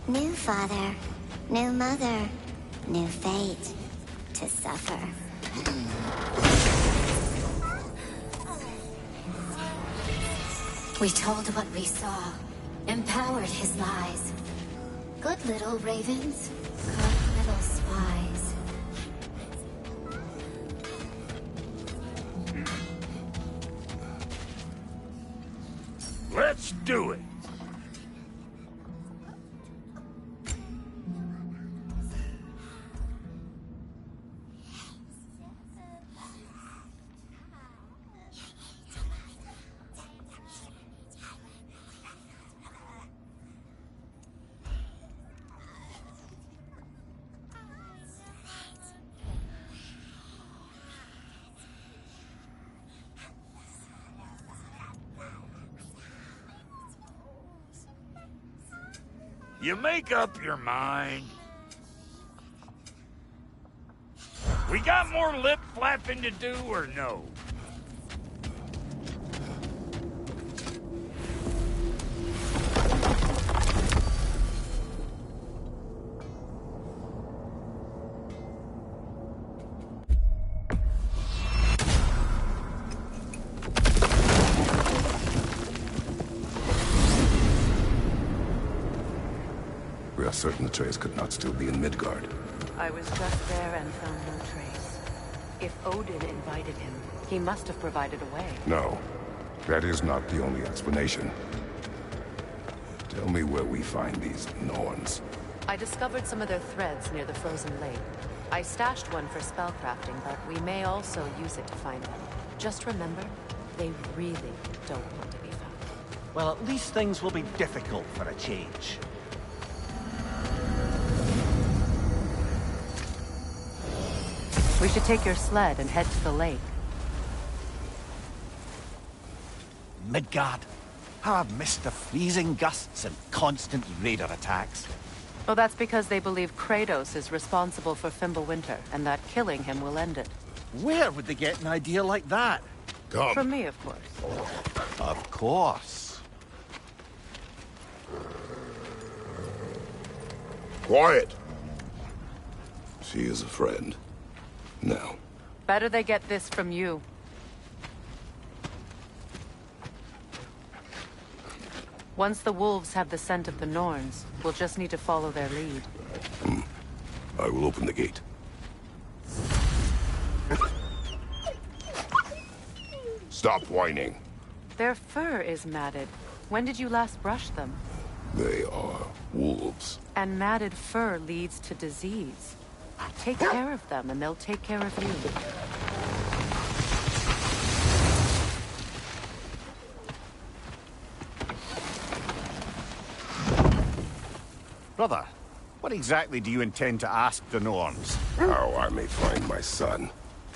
New father, new mother, new fate to suffer. We told what we saw, empowered his lies. Good little ravens, good little spies. Let's do it. You make up your mind. We got more lip flapping to do or no? We are certain the trace could not still be in Midgard. I was just there and found no trace. If Odin invited him, he must have provided a way. No, that is not the only explanation. Tell me where we find these Norns. I discovered some of their threads near the frozen lake. I stashed one for spellcrafting, but we may also use it to find them. Just remember, they really don't want to be found. Well, at least things will be difficult for a change. We should take your sled and head to the lake. Midgard. How I've missed the freezing gusts and constant raider attacks. Well, that's because they believe Kratos is responsible for Fimbulwinter, and that killing him will end it. Where would they get an idea like that? Come. From me, of course. Of course. Quiet! She is a friend. Now. Better they get this from you. Once the wolves have the scent of the Norns, we'll just need to follow their lead. I will open the gate. Stop whining. Their fur is matted. When did you last brush them? They are wolves. And matted fur leads to disease. Take care of them, and they'll take care of you. Brother, what exactly do you intend to ask the Norns? How I may find my son.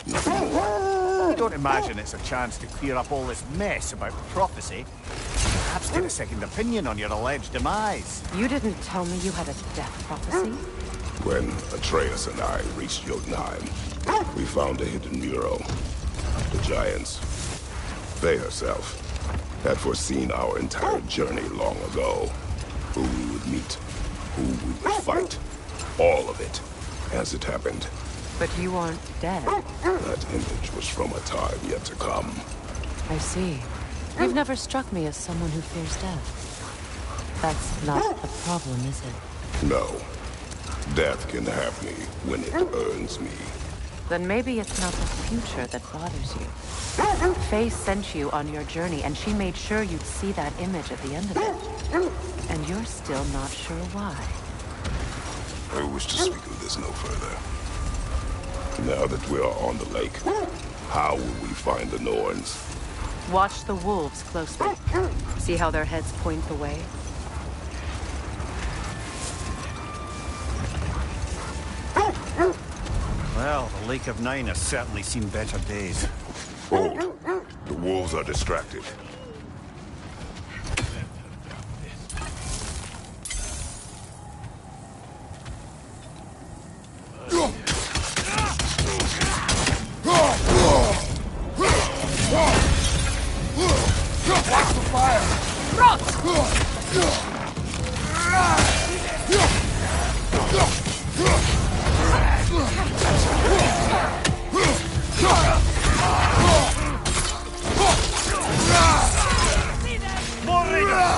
Nothing more. I don't imagine it's a chance to clear up all this mess about prophecy. Perhaps get a second opinion on your alleged demise. You didn't tell me you had a death prophecy? When Atreus and I reached Jotunheim, we found a hidden mural. The giants, they herself, had foreseen our entire journey long ago. Who we would meet, who we would fight. All of it, as it happened. But you aren't dead. That image was from a time yet to come. I see. You've never struck me as someone who fears death. That's not the problem, is it? No. Death can have me when it earns me. Then maybe it's not the future that bothers you. Faye sent you on your journey, and she made sure you'd see that image at the end of it. And you're still not sure why. I wish to speak of this no further. Now that we are on the lake, how will we find the Norns? Watch the wolves closely. See how their heads point the way? Well, the Lake of Nine has certainly seen better days. Hold. The wolves are distracted.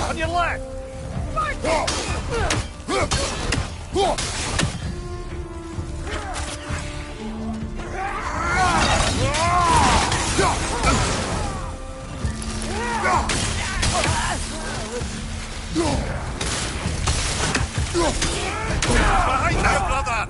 On your left! Behind you, brother!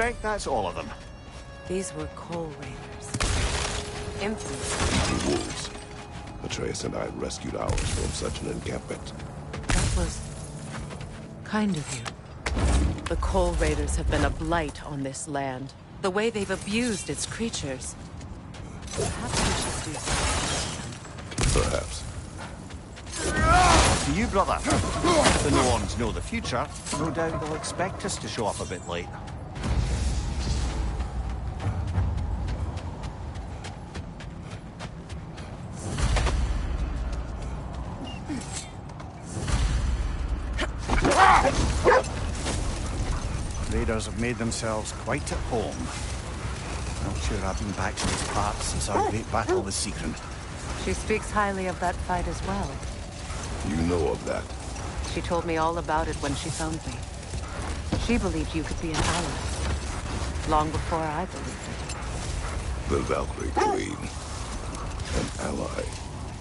correct? That's all of them. These were Coal Raiders. Infamous. The wolves. Atreus and I rescued ours from such an encampment. That was kind of you. The Coal Raiders have been a blight on this land. The way they've abused its creatures. Perhaps we should do something. Perhaps. To you, brother. If the Norns know the future, no doubt they'll expect us to show up a bit late. Raiders have made themselves quite at home. Not sure I've been back to these parts since our great battle with Sigrun. She speaks highly of that fight as well. You know of that. She told me all about it when she found me. She believed you could be an ally. Long before I believed it. The Valkyrie Queen. An ally.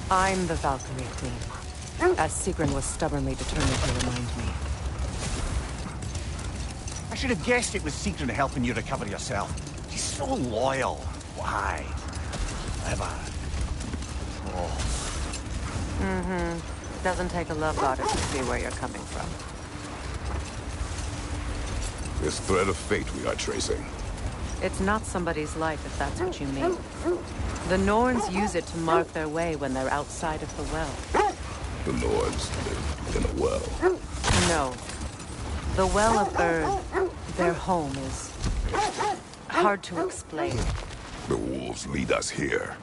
I'm the Valkyrie Queen. As Sigrun was stubbornly determined to remind me. I should have guessed it was Sigrun helping you recover yourself. She's so loyal. Why? Ever. Oh. It doesn't take a love goddess to see where you're coming from. This thread of fate we are tracing. It's not somebody's life, if that's what you mean. The Norns use it to mark their way when they're outside of the well. The Nords live in a well. No. The Well of Earth, their home, is hard to explain. The wolves lead us here.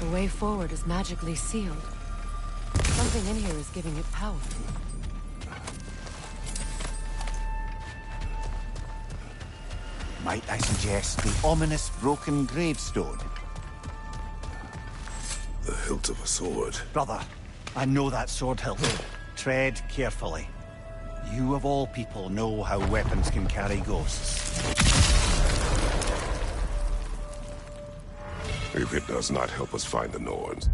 The way forward is magically sealed. Something in here is giving it power. Might I suggest the ominous broken gravestone? The hilt of a sword. Brother, I know that sword hilt. Tread carefully. You of all people know how weapons can carry ghosts. If it does not help us find the Norns,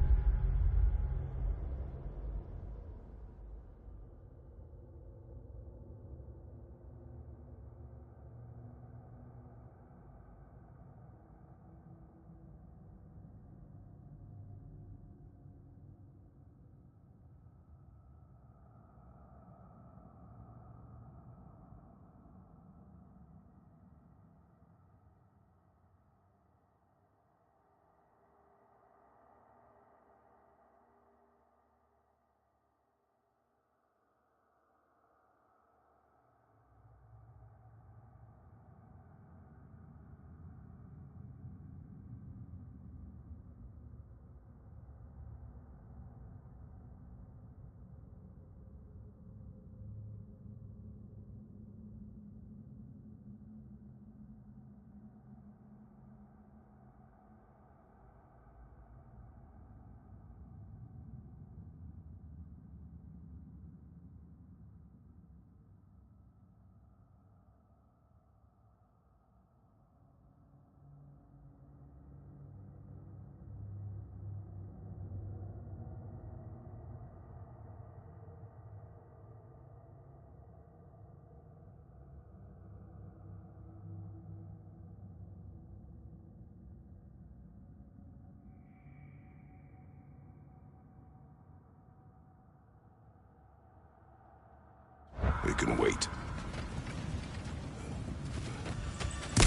can wait.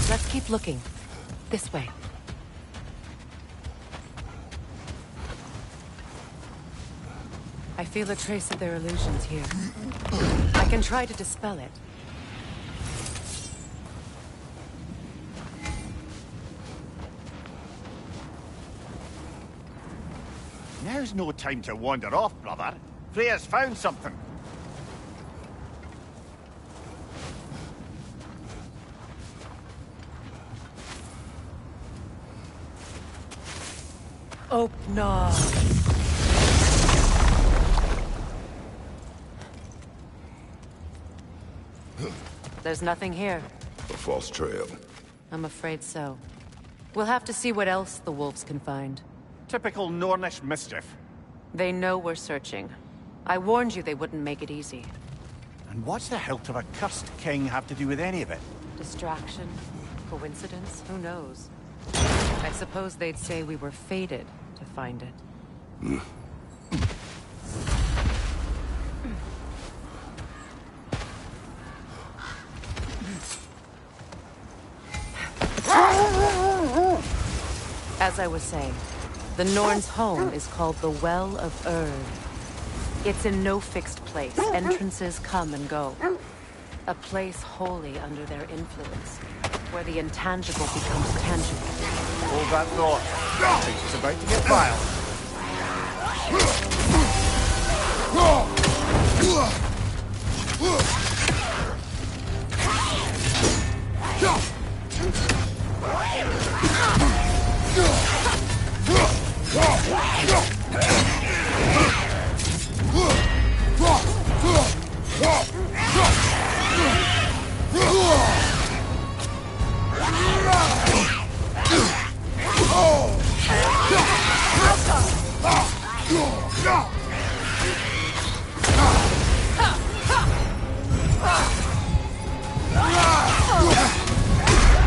Let's keep looking. This way. I feel a trace of their illusions here. I can try to dispel it. Now's no time to wander off, brother. Freya's found something. Open. There's nothing here. A false trail. I'm afraid so. We'll have to see what else the wolves can find. Typical Nornish mischief. They know we're searching. I warned you they wouldn't make it easy. And what's the hilt of a cursed king have to do with any of it? Distraction? Coincidence? Who knows? I suppose they'd say we were fated to find it. As I was saying, the Norn's home is called the Well of Erd. It's in no fixed place. Entrances come and go. A place wholly under their influence, where the intangible becomes tangible. Hold that thought. It's about to get violent.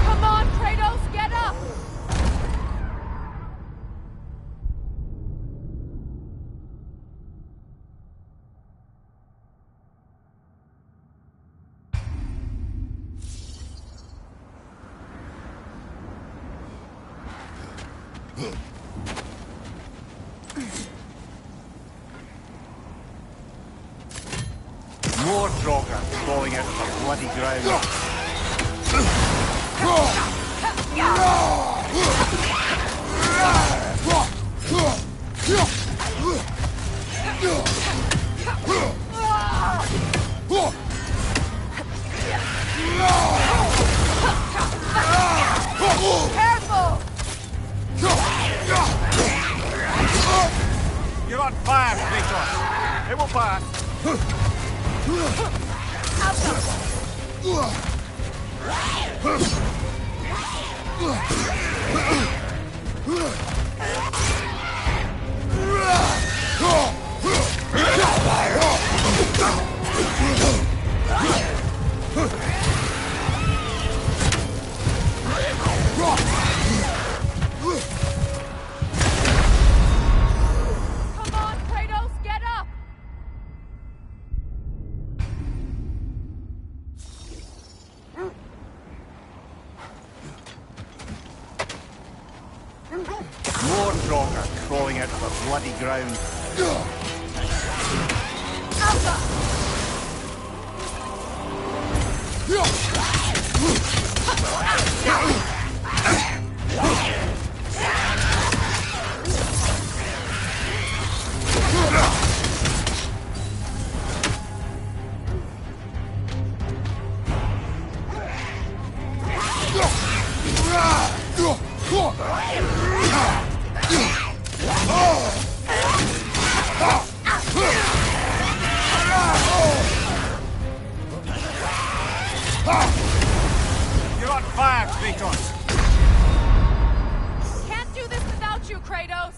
Come on, Kratos, get up! More Draugr crawling out of the bloody ground. Careful! You're on fire, Kratos. It will pass. Come on, Kratos, get up! More Draugr crawling out of the bloody ground. You're on fire, Kratos. Can't do this without you, Kratos!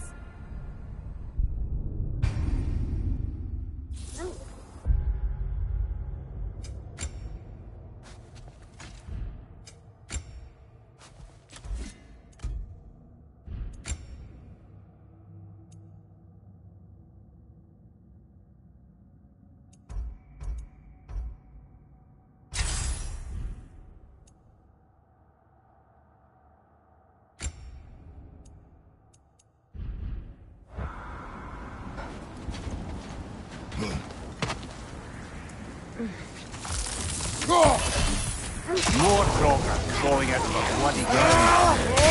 More Draugr crawling out of the bloody ground.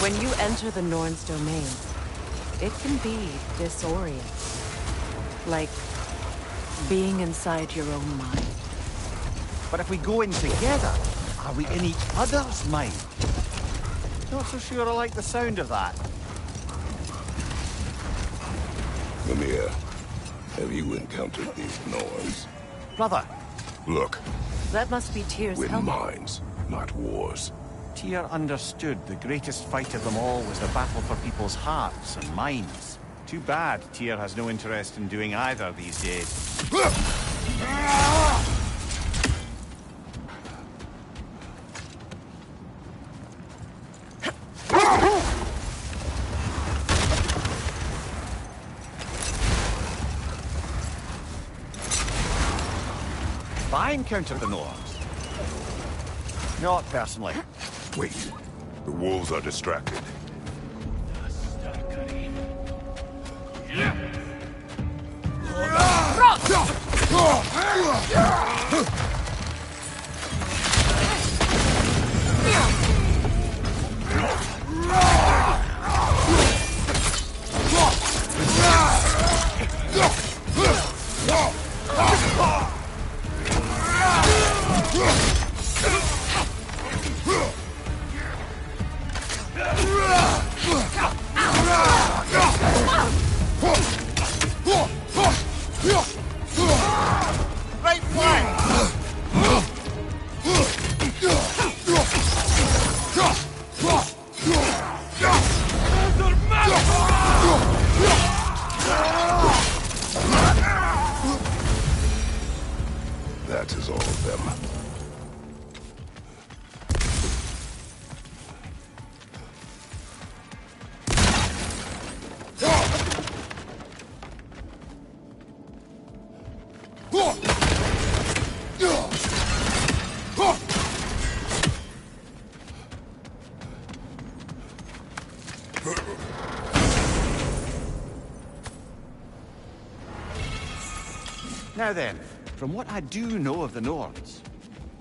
When you enter the Norn's domain, it can be disorienting. Like being inside your own mind. But if we go in together, are we in each other's mind? Not so sure I like the sound of that. Mimir, have you encountered these Norns? Brother, Look, That must be Tyr's win helmet. minds, not wars. Tyr understood the greatest fight of them all was the battle for people's hearts and minds. Too bad Tyr has no interest in doing either these days. If I encountered the Norns. Not personally. Wait, the wolves are distracted. That is all of them. Now then, from what I do know of the Norns,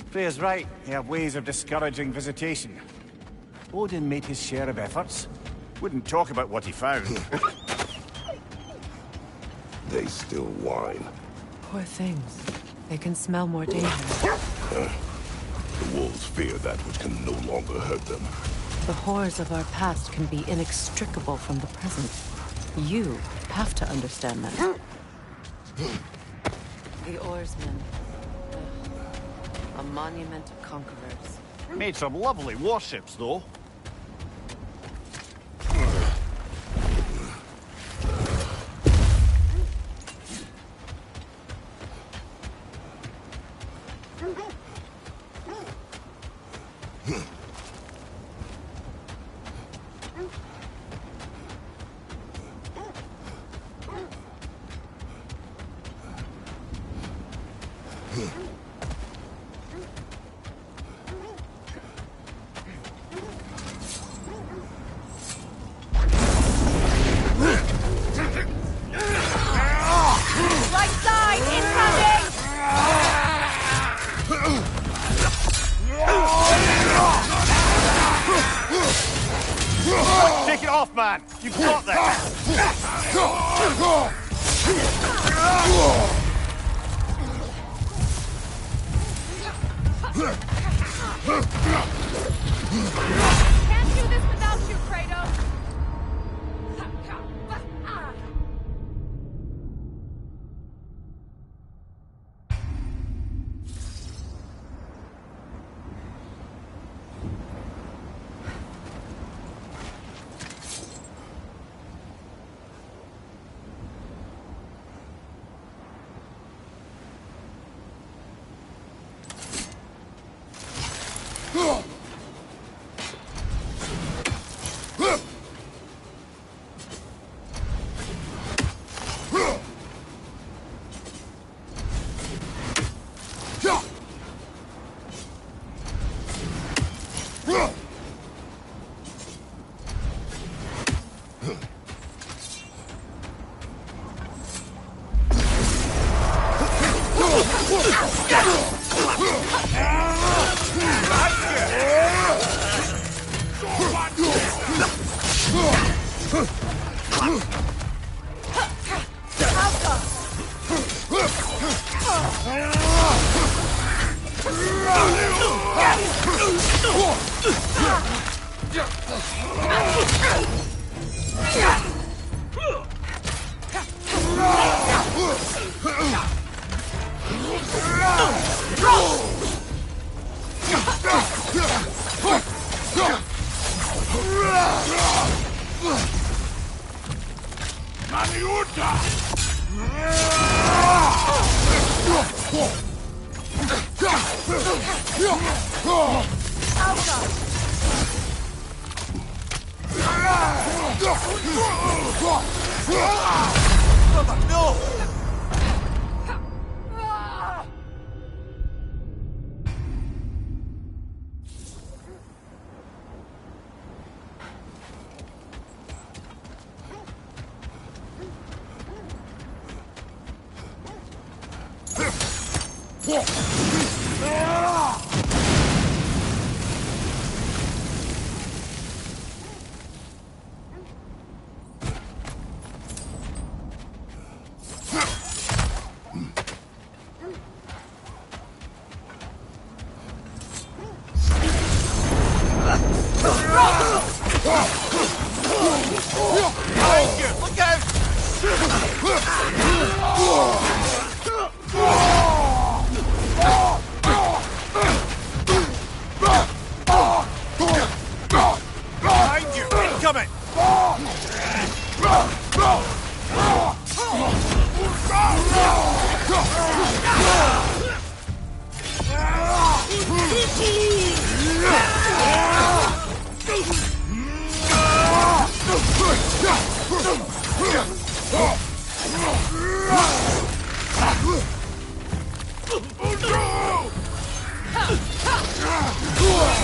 Freya's right, they have ways of discouraging visitation. Odin made his share of efforts. Wouldn't talk about what he found. They still whine. Poor things. They can smell more danger. The wolves fear that which can no longer hurt them. The horrors of our past can be inextricable from the present. You have to understand that. The oarsmen. A monument of conquerors. Made some lovely warships, though. Right side, incoming! Take it off, man! You've got that! Can't do this without you, Kratos!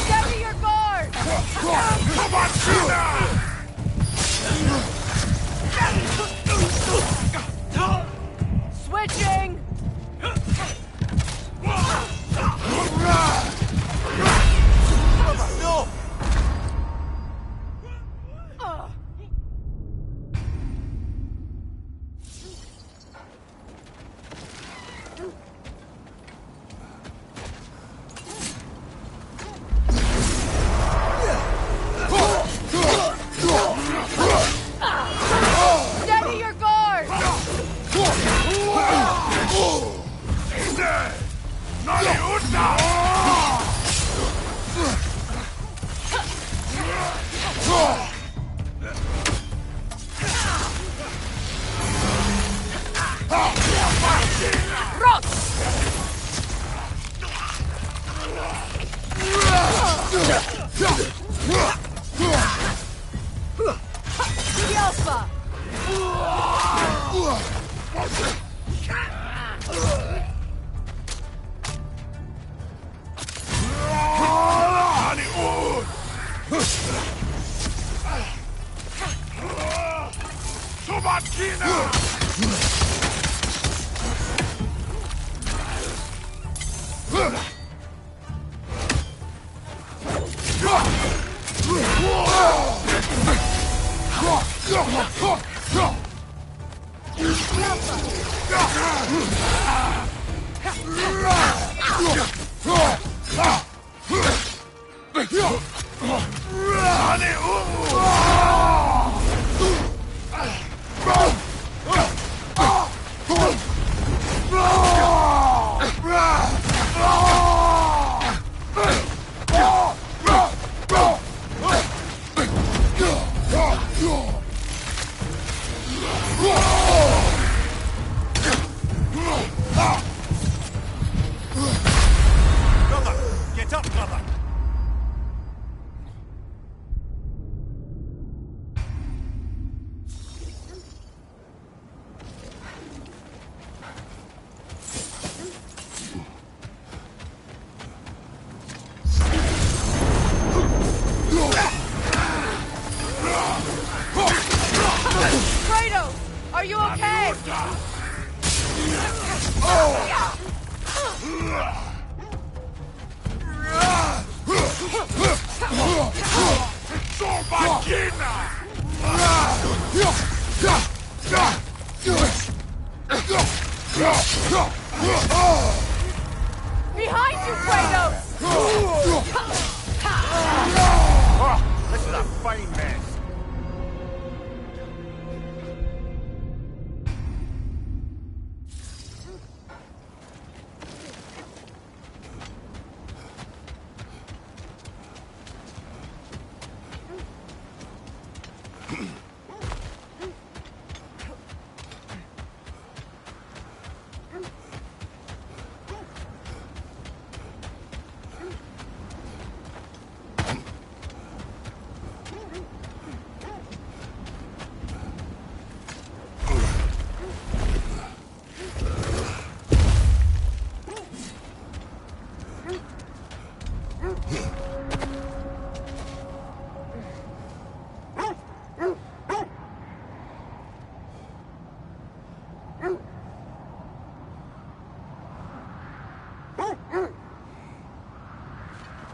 Steady your guard! Come on, Cena! Switching!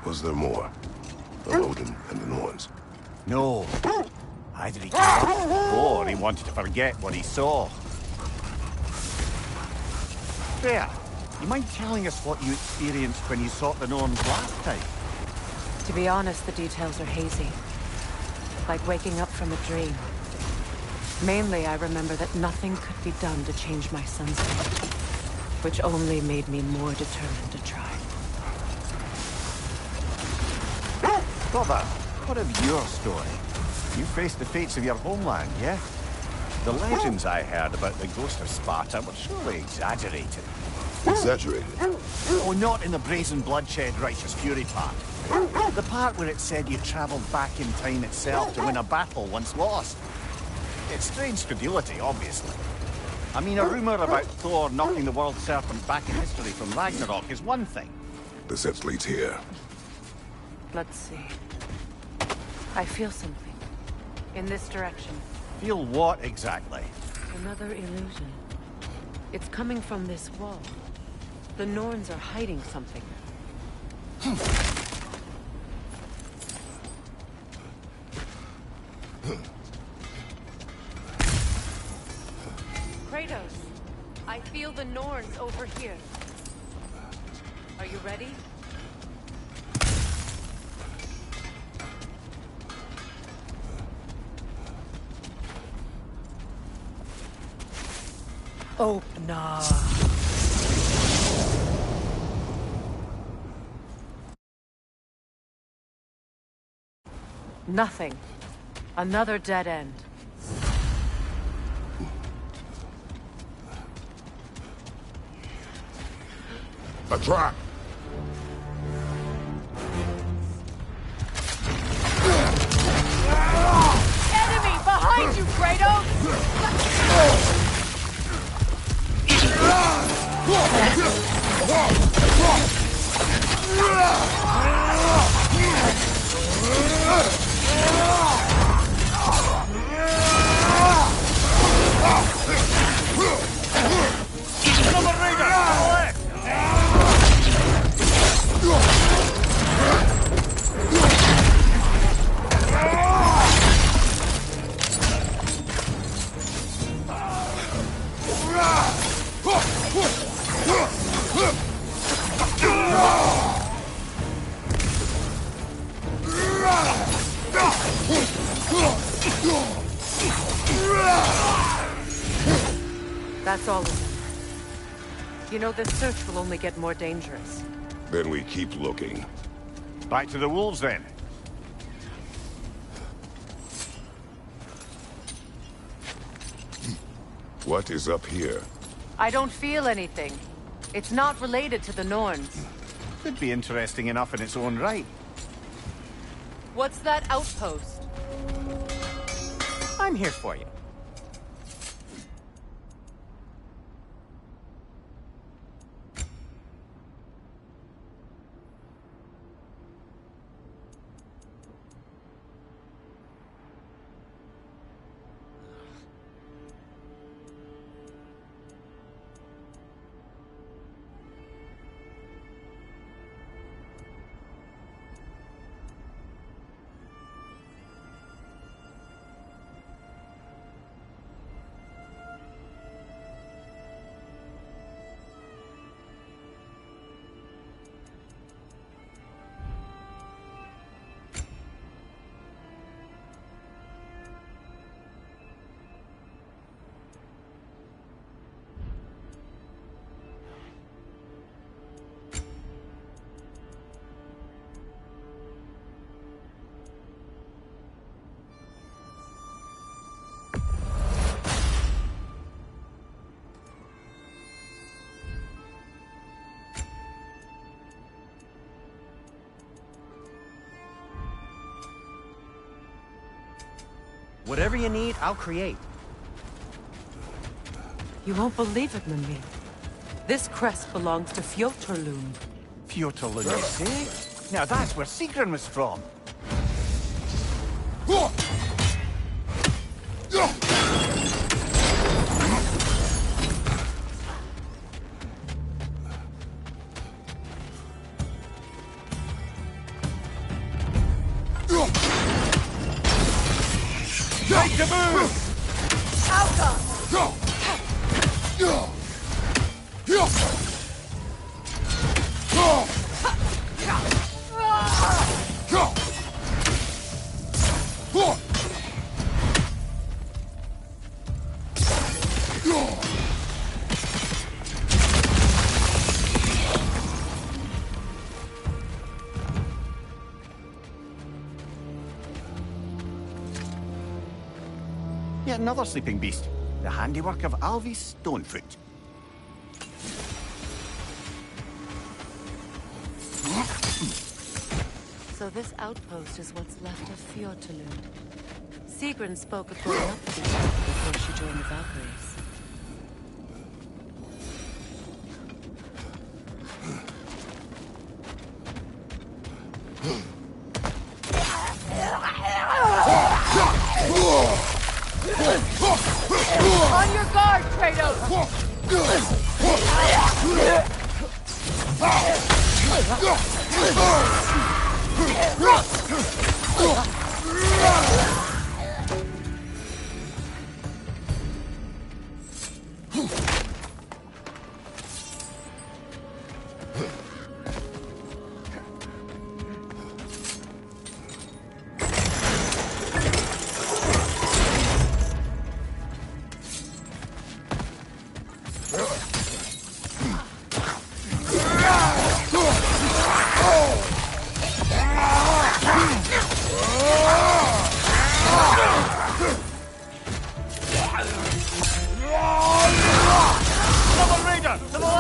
Was there more? The Odin and the Norns? No. Either he gave up, or he wanted to forget what he saw. There. You mind telling us what you experienced when you sought the Norns last time? To be honest, the details are hazy. Like waking up from a dream. Mainly, I remember that nothing could be done to change my son's fate, which only made me more determined to try. Brother, what of your story? You faced the fates of your homeland, yeah? The legends I heard about the ghost of Sparta were surely exaggerated. Exaggerated? Oh, not in the brazen bloodshed righteous fury part. The part where it said you travelled back in time itself to win a battle once lost. It's strange credulity, obviously. I mean, a rumour about Thor knocking the world serpent back in history from Ragnarok is one thing. The sense leads here. Let's see. I feel something. In this direction. Feel what exactly? Another illusion. It's coming from this wall. The Norns are hiding something. Kratos, I feel the Norns over here. Are you ready? Open up. Nothing. Another dead end. A trap! Enemy behind you, Kratos! That's all of them. You know, this search will only get more dangerous. Then we keep looking. Back to the wolves, then. What is up here? I don't feel anything. It's not related to the Norns. Could be interesting enough in its own right. What's that outpost? I'm here for you. Whatever you need, I'll create. You won't believe it, Mimir. This crest belongs to Fjotorlund. Fjotorlund, you say? Now that's where Sigrun was from. Make the move! Yet another sleeping beast. The handiwork of Alvi Stonefoot. So this outpost is what's left of Fjotorlund. Sigrun spoke of going up to the top before she joined the Valkyries. On your guard, Kratos! Faster! Some more!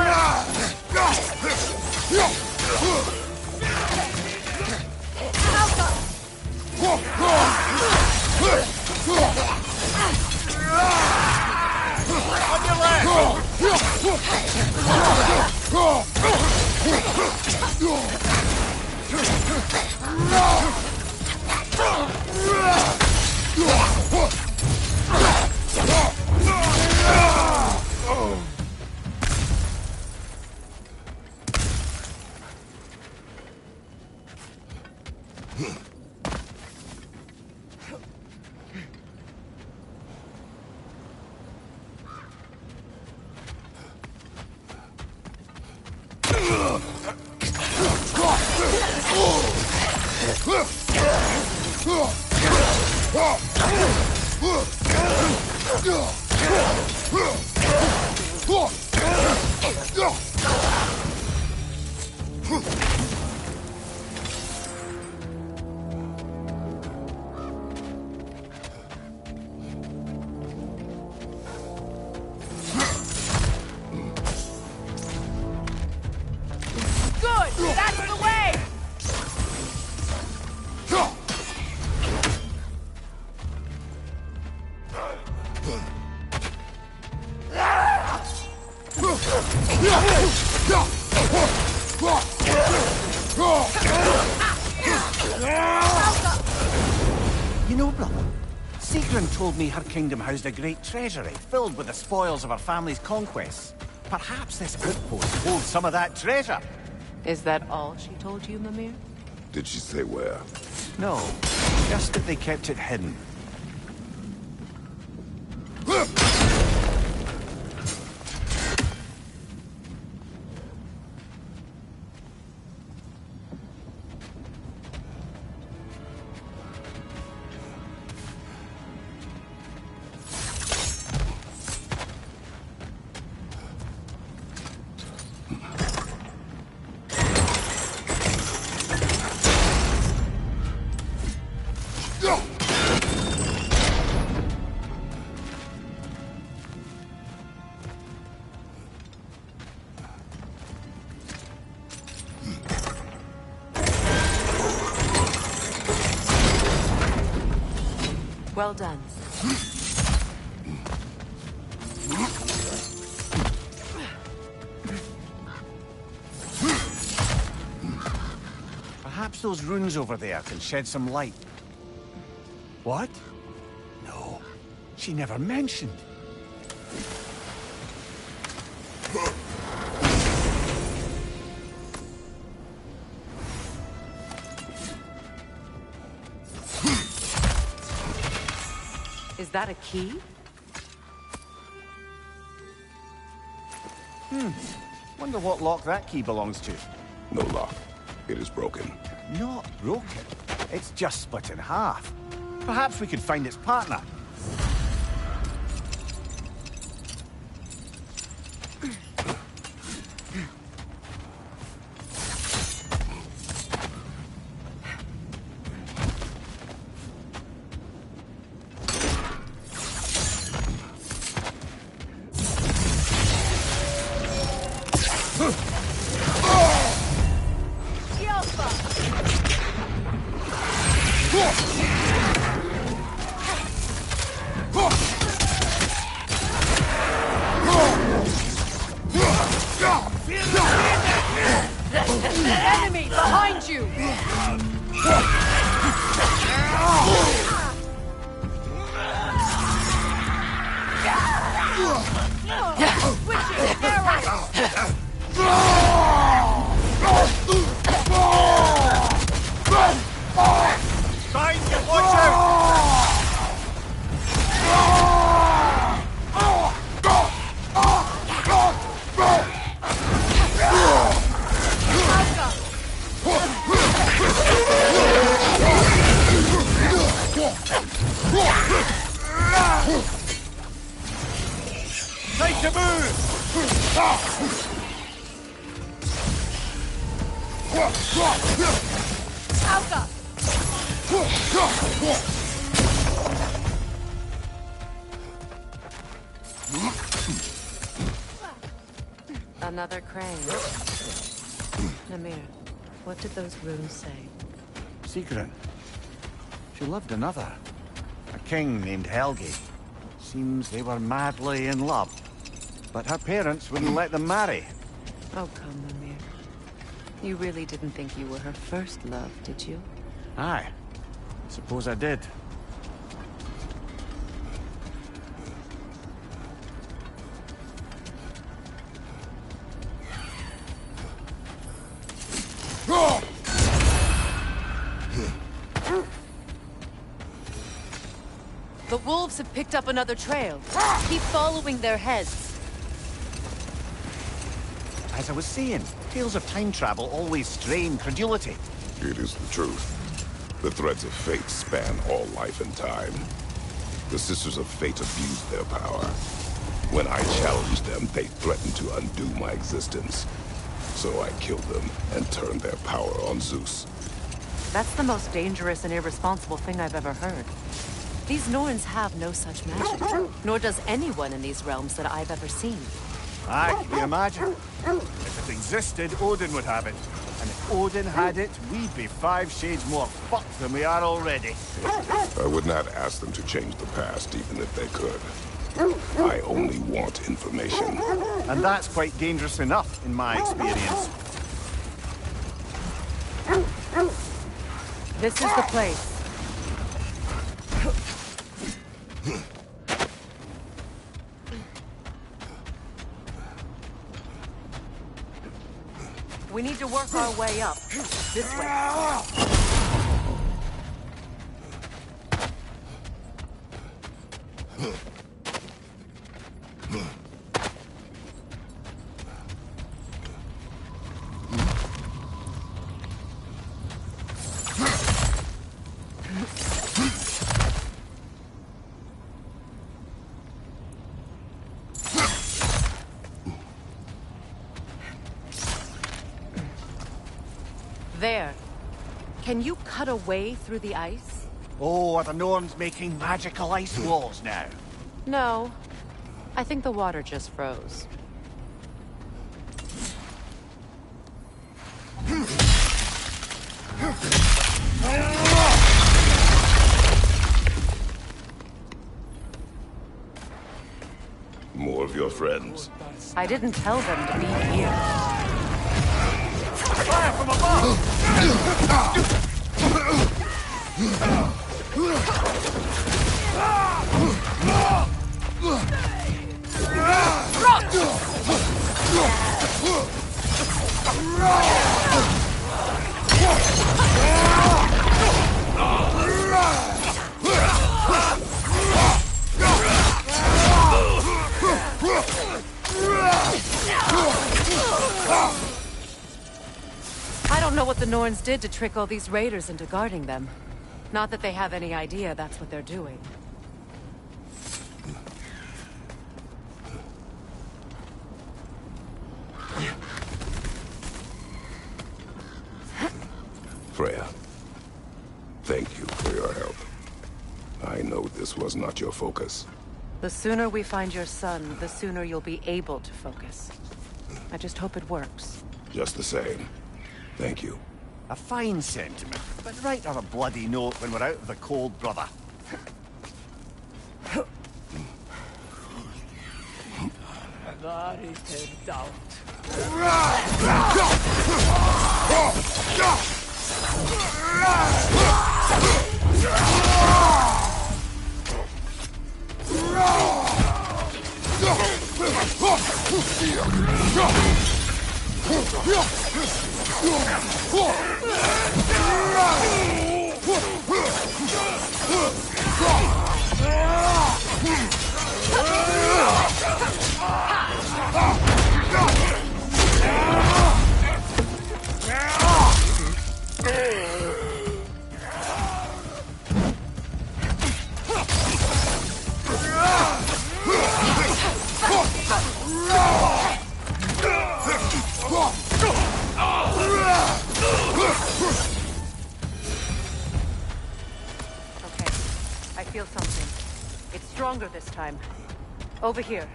On your left! Good! That's the way! You know, brother, Sigrun told me her kingdom housed a great treasury filled with the spoils of her family's conquests. Perhaps this outpost holds some of that treasure. Is that all she told you, Mimir? Did she say where? No, just that they kept it hidden. Well done. Perhaps those runes over there can shed some light. What? No, she never mentioned. Is that a key? Wonder what lock that key belongs to. No lock. It is broken. Not broken. It's just split in half. Perhaps we could find its partner. Enemy behind you! Switching arrows! Sign, get watch out! Time to move! Alka! Another crane. Namir, what did those runes say? Sigrun. She loved another. A king named Helgi. Seems they were madly in love. But her parents wouldn't let them marry. Oh, come, Namir. You really didn't think you were her first love, did you? Aye. Suppose I did. The wolves have picked up another trail. Keep following their heads. As I was saying, tales of time travel always strain credulity. It is the truth. The threads of fate span all life and time. The Sisters of Fate abused their power. When I challenged them, they threatened to undo my existence. So I killed them and turned their power on Zeus. That's the most dangerous and irresponsible thing I've ever heard. These Norns have no such magic, nor does anyone in these realms that I've ever seen. Aye, can you imagine? If it existed, Odin would have it. And if Odin had it, we'd be 5 shades more fucked than we are already. I would not ask them to change the past, even if they could. I only want information. And that's quite dangerous enough, in my experience. This is the place. We need to work our way up. This way. There. Can you cut a way through the ice? Oh, are the Norns making magical ice walls now? No. I think the water just froze. More of your friends. I didn't tell them to be here. Fire from above! I don't know what the Norns did to trick all these raiders into guarding them. Not that they have any idea that's what they're doing. Freya, thank you for your help. I know this was not your focus. The sooner we find your son, the sooner you'll be able to focus. I just hope it works. Just the same. Thank you. A fine sentiment, but write on a bloody note when we're out of the cold, brother. That is in doubt. I feel something. It's stronger this time. Over here.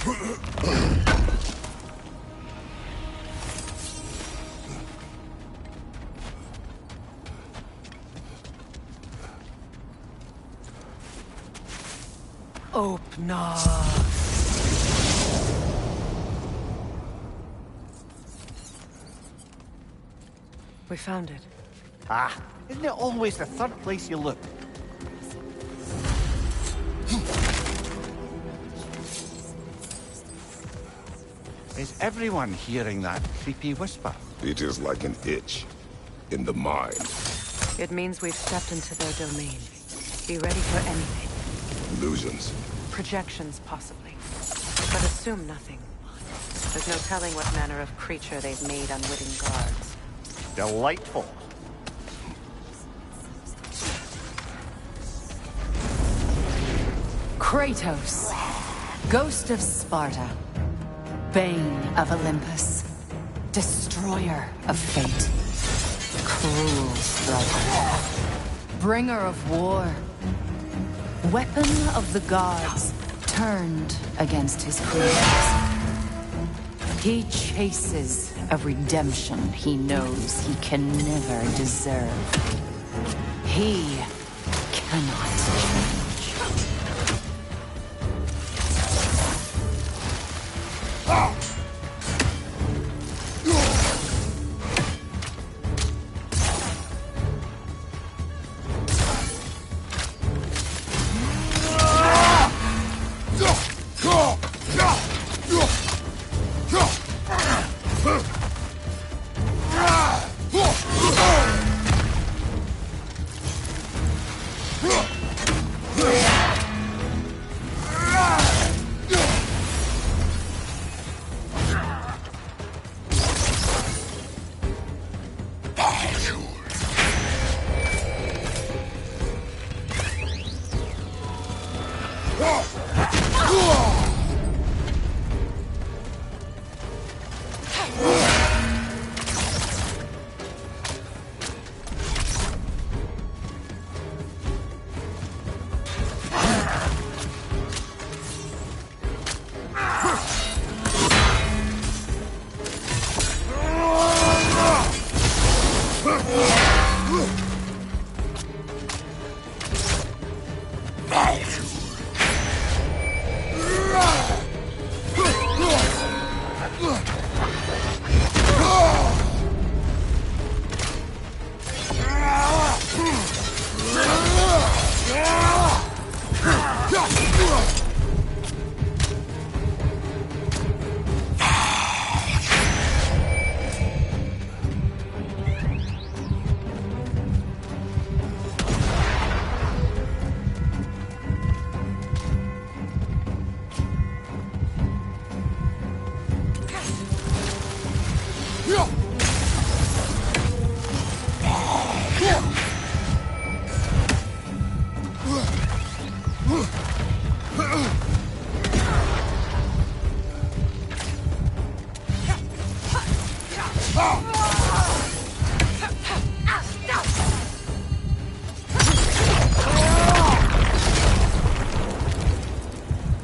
Open up. We found it. Ah, isn't it always the third place you look? Is everyone hearing that creepy whisper? It is like an itch in the mind. It means we've stepped into their domain. Be ready for anything. Illusions. Projections, possibly. But assume nothing. There's no telling what manner of creature they've made unwitting guards. Delightful. Kratos, Ghost of Sparta, Bane of Olympus, Destroyer of Fate, Cruel Striker, Bringer of War, Weapon of the Gods, turned against his creators. He chases a redemption he knows he can never deserve. He cannot change.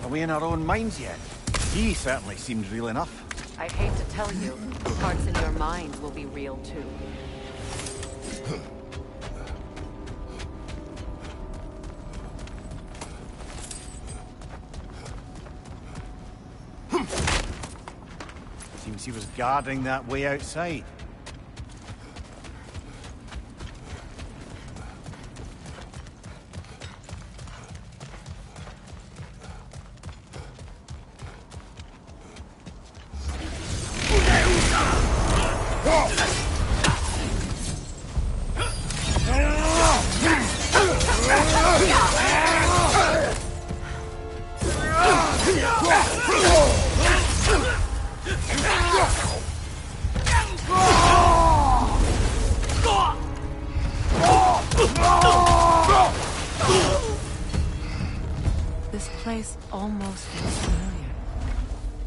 Are we in our own minds yet? He certainly seems real enough. I hate to tell you, parts in your mind will be real too. Seems he was guarding that way outside. This place almost feels familiar,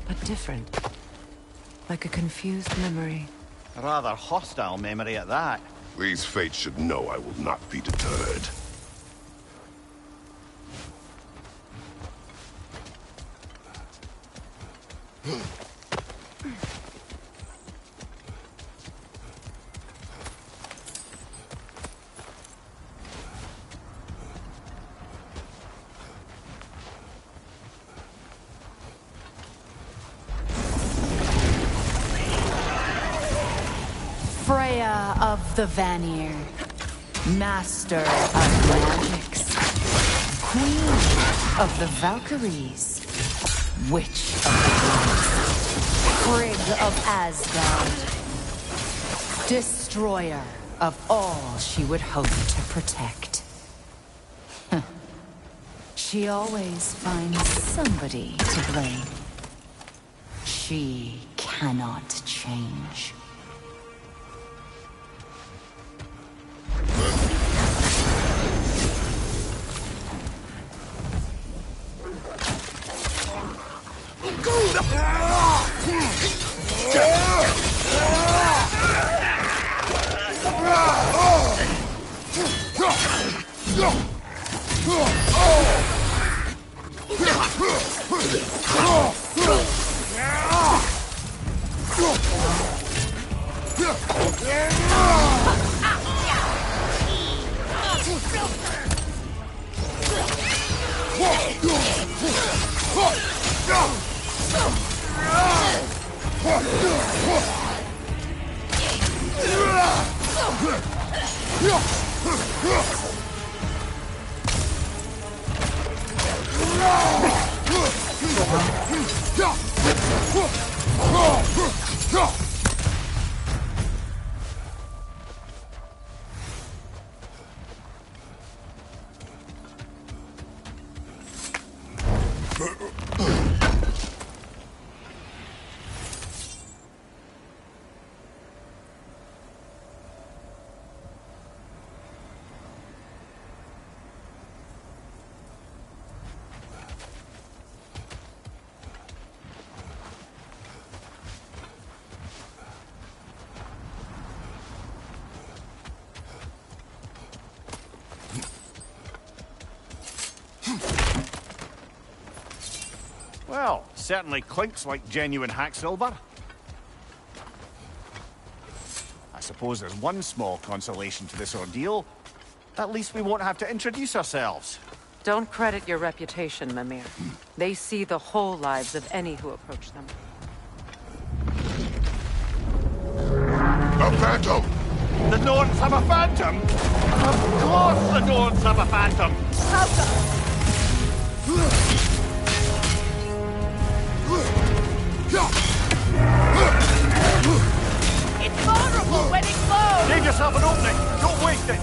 but different. Like a confused memory. A rather hostile memory at that. These fates should know I will not be deterred. Freya of the Vanir, master of magics, queen of the Valkyries, witch of the Gods, Frigg of Asgard, destroyer of all she would hope to protect. She always finds somebody to blame. She cannot change. Well, certainly clinks like genuine hack silver. I suppose there's one small consolation to this ordeal. At least we won't have to introduce ourselves. Don't credit your reputation, Mimir. They see the whole lives of any who approach them. A phantom! The Norns have a phantom? Of course the Norns have a phantom! How It's vulnerable when it glows! Give yourself an opening! Don't waste it!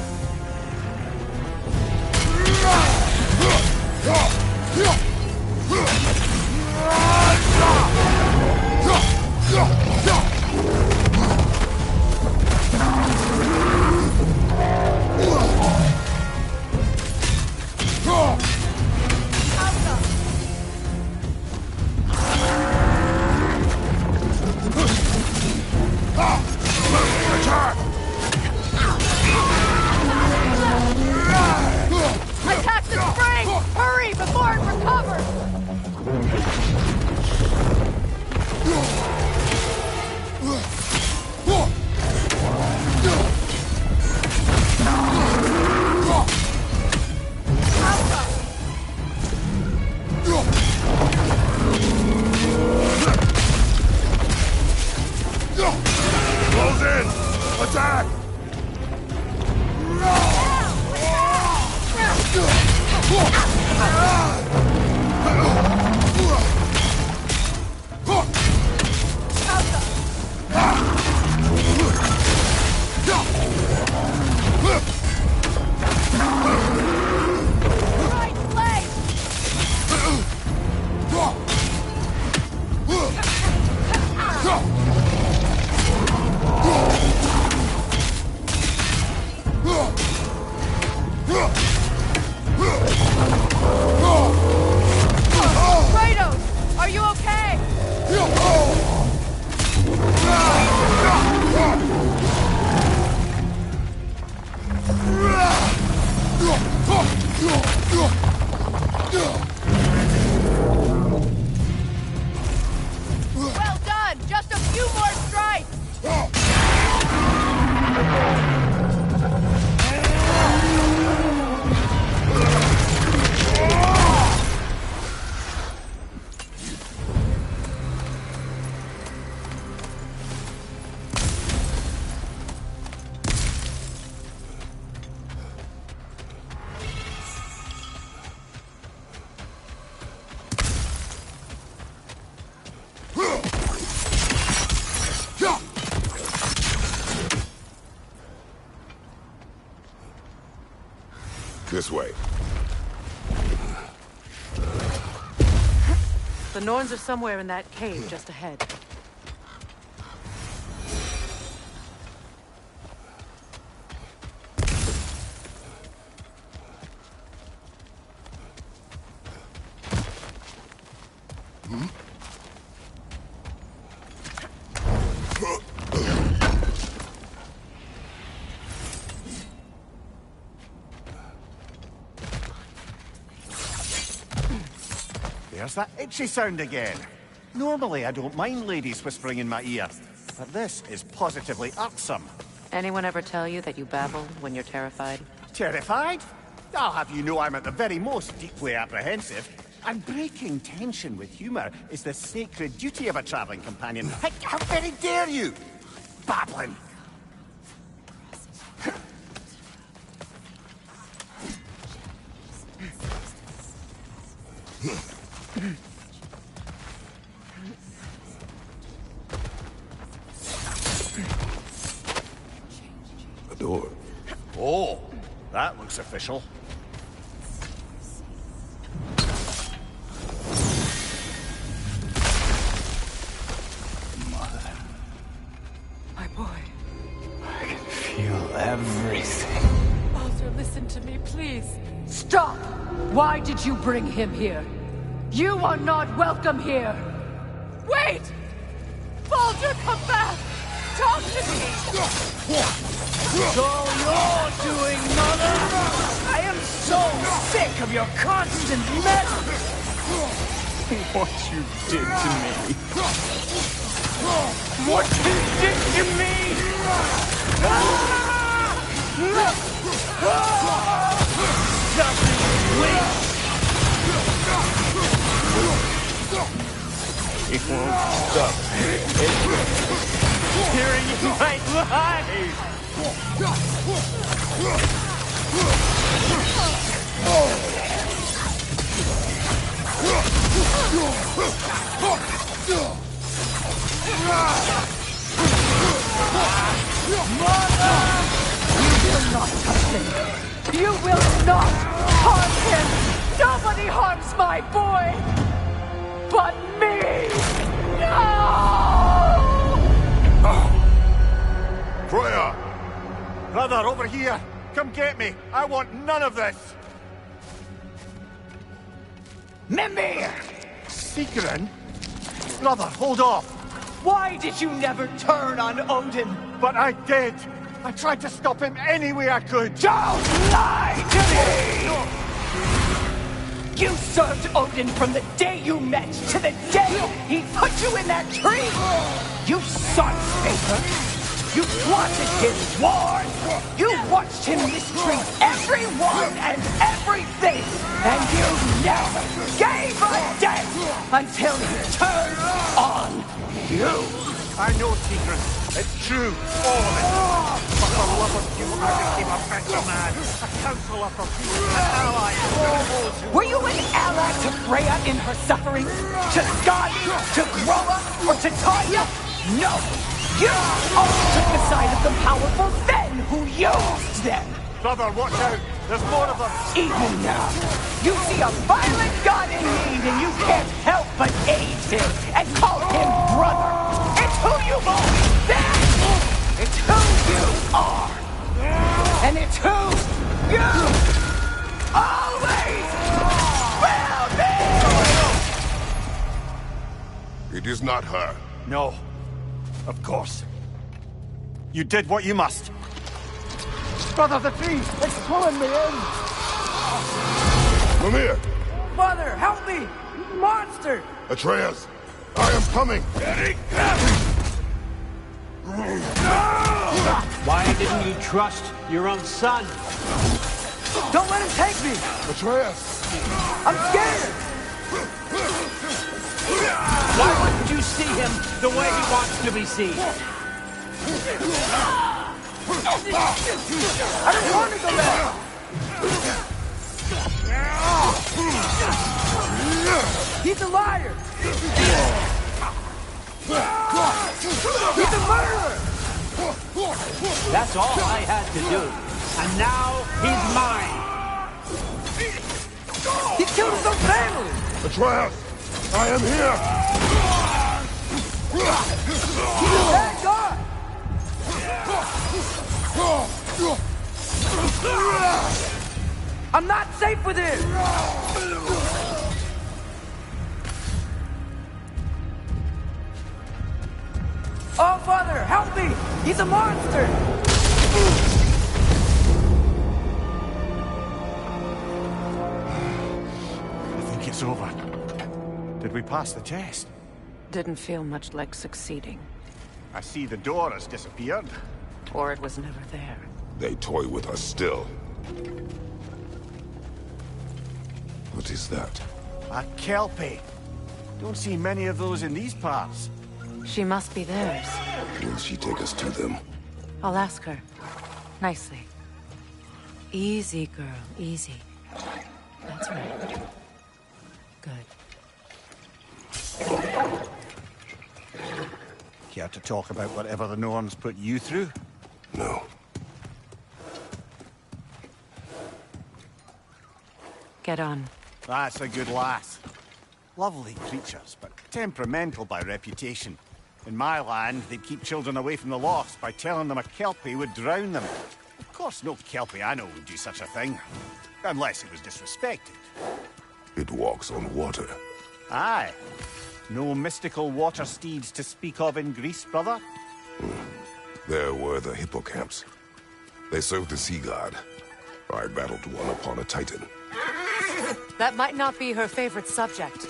This way. The Norns are somewhere in that cave just ahead. There's that itchy sound again. Normally, I don't mind ladies whispering in my ear, but this is positively irksome. Anyone ever tell you that you babble when you're terrified? Terrified? I'll have you know I'm at the very most deeply apprehensive. And breaking tension with humor is the sacred duty of a traveling companion. How very dare you! Babbling! A door. Oh, that looks official. Mother, My boy. I can feel everything. Baldur, listen to me, please. Stop! Why did you bring him here? You are not welcome here! Wait! Baldur, come back! Talk to me! It's all you're doing, Mother! I am so sick of your constant mess! What you did to me. What you did to me! Nothing wins! It won't stop. Tearing in my life! You will not touch him! You will not harm him! Nobody harms my boy! But me! No! Freya! Brother, over here! Come get me! I want none of this! Mimir! Sigrun? Brother, hold off! Why did you never turn on Odin? But I did! I tried to stop him any way I could! Don't lie to me! You served Odin from the day you met to the day he put you in that tree! You sought favor! You wanted his wars! You watched him mistreat everyone and everything! And you never gave a damn until he turned on you! I know, Sigrun. It's true. All of it. For the love of you, I became a better man. A counselor for peace. An ally. Almost. Were you an ally to Freya in her suffering? To Skadi? To Groa? Or to Tanya? No! You only took the side of the powerful then who used them! Brother, watch out. There's more of them. Even now, you see a violent god in need and you can't help but aid him and call him brother! It's who you've always been! It's who you are! And it's who you always will be! It is not her. No. Of course. You did what you must. Brother, the tree! It's pulling me in! Mimir! Mother, help me! Monster! Atreus! I am coming! Why didn't you trust your own son? Don't let him take me! Atreus! I'm scared! Why wouldn't you see him the way he wants to be seen? I don't want to go back! He's a liar! He's a murderer! That's all I had to do. And now he's mine. He killed his own family! Atreus! I am here! He's a bad guy! I'm not safe with him! Oh, Father, help me! He's a monster! I think it's over. Did we pass the test? Didn't feel much like succeeding. I see the door has disappeared. Or it was never there. They toy with us still. What is that? A kelpie. Don't see many of those in these parts. She must be theirs. Will she take us to them? I'll ask her. Nicely. Easy, girl. Easy. That's right. Good. Care to talk about whatever the Norns put you through? No. Get on. That's a good lass. Lovely creatures, but temperamental by reputation. In my land, they'd keep children away from the lost by telling them a kelpie would drown them. Of course, no kelpie I know would do such a thing. Unless it was disrespected. It walks on water. Aye. No mystical water steeds to speak of in Greece, brother? There were the hippocamps. They served the sea god. I battled one upon a titan. That might not be her favorite subject.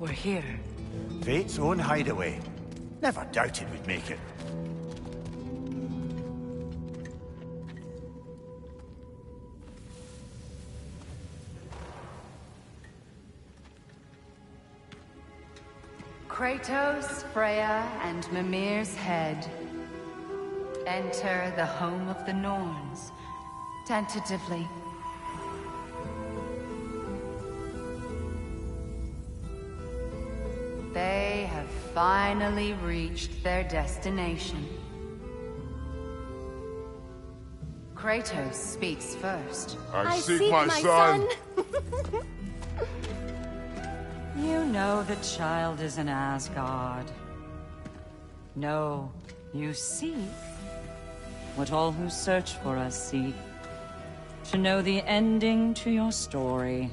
We're here. Fate's own hideaway. Never doubted we'd make it. Kratos, Freya, and Mimir's head. Enter the home of the Norns. Tentatively. They have finally reached their destination. Kratos speaks first. I seek my son. You know the child is in Asgard. No, you seek what all who search for us seek. To know the ending to your story.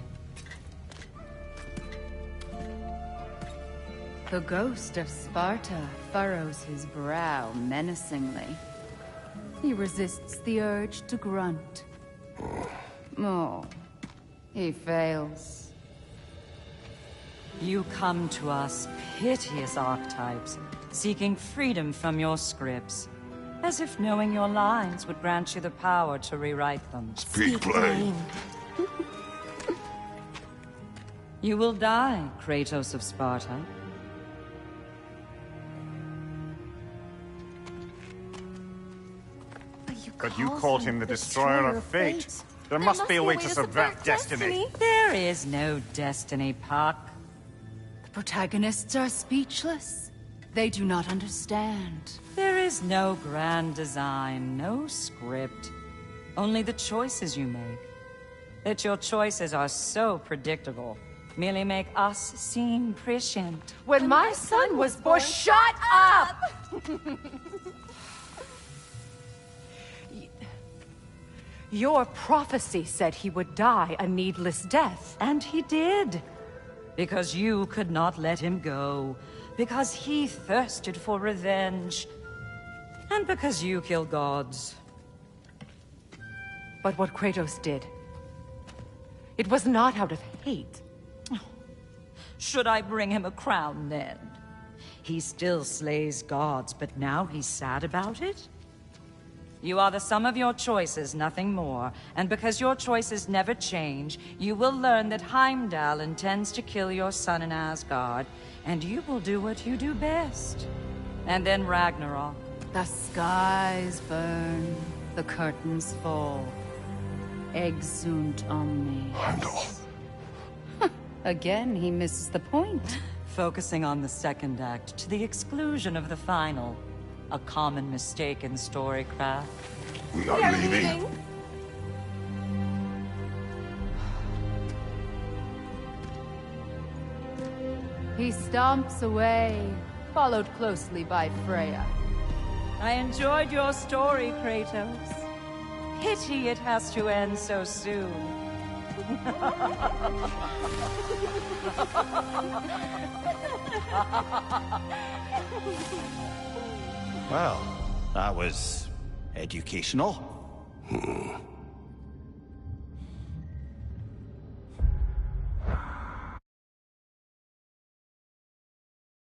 The ghost of Sparta furrows his brow menacingly. He resists the urge to grunt. Oh, he fails. You come to us, piteous archetypes, seeking freedom from your scripts. As if knowing your lines would grant you the power to rewrite them. Speak plain. You will die, Kratos of Sparta. But you called him the destroyer of fate. There must be a way to subvert destiny. There is no destiny, Puck. The protagonists are speechless. They do not understand. There is no grand design, no script. Only the choices you make. That your choices are so predictable, merely make us seem prescient. When my son was born, shut up! Your prophecy said he would die a needless death. And he did. Because you could not let him go. Because he thirsted for revenge. And because you kill gods. But what Kratos did, it was not out of hate. Should I bring him a crown then? He still slays gods, but now he's sad about it? You are the sum of your choices, nothing more. And because your choices never change, you will learn that Heimdall intends to kill your son in Asgard, and you will do what you do best. And then Ragnarok. The skies burn, the curtains fall. Exunt omnes. Heimdall. Again, he misses the point. Focusing on the second act to the exclusion of the final. A common mistake in storycraft. We are leaving. He stomps away, followed closely by Freya. I enjoyed your story, Kratos. Pity it has to end so soon. Well, that was educational.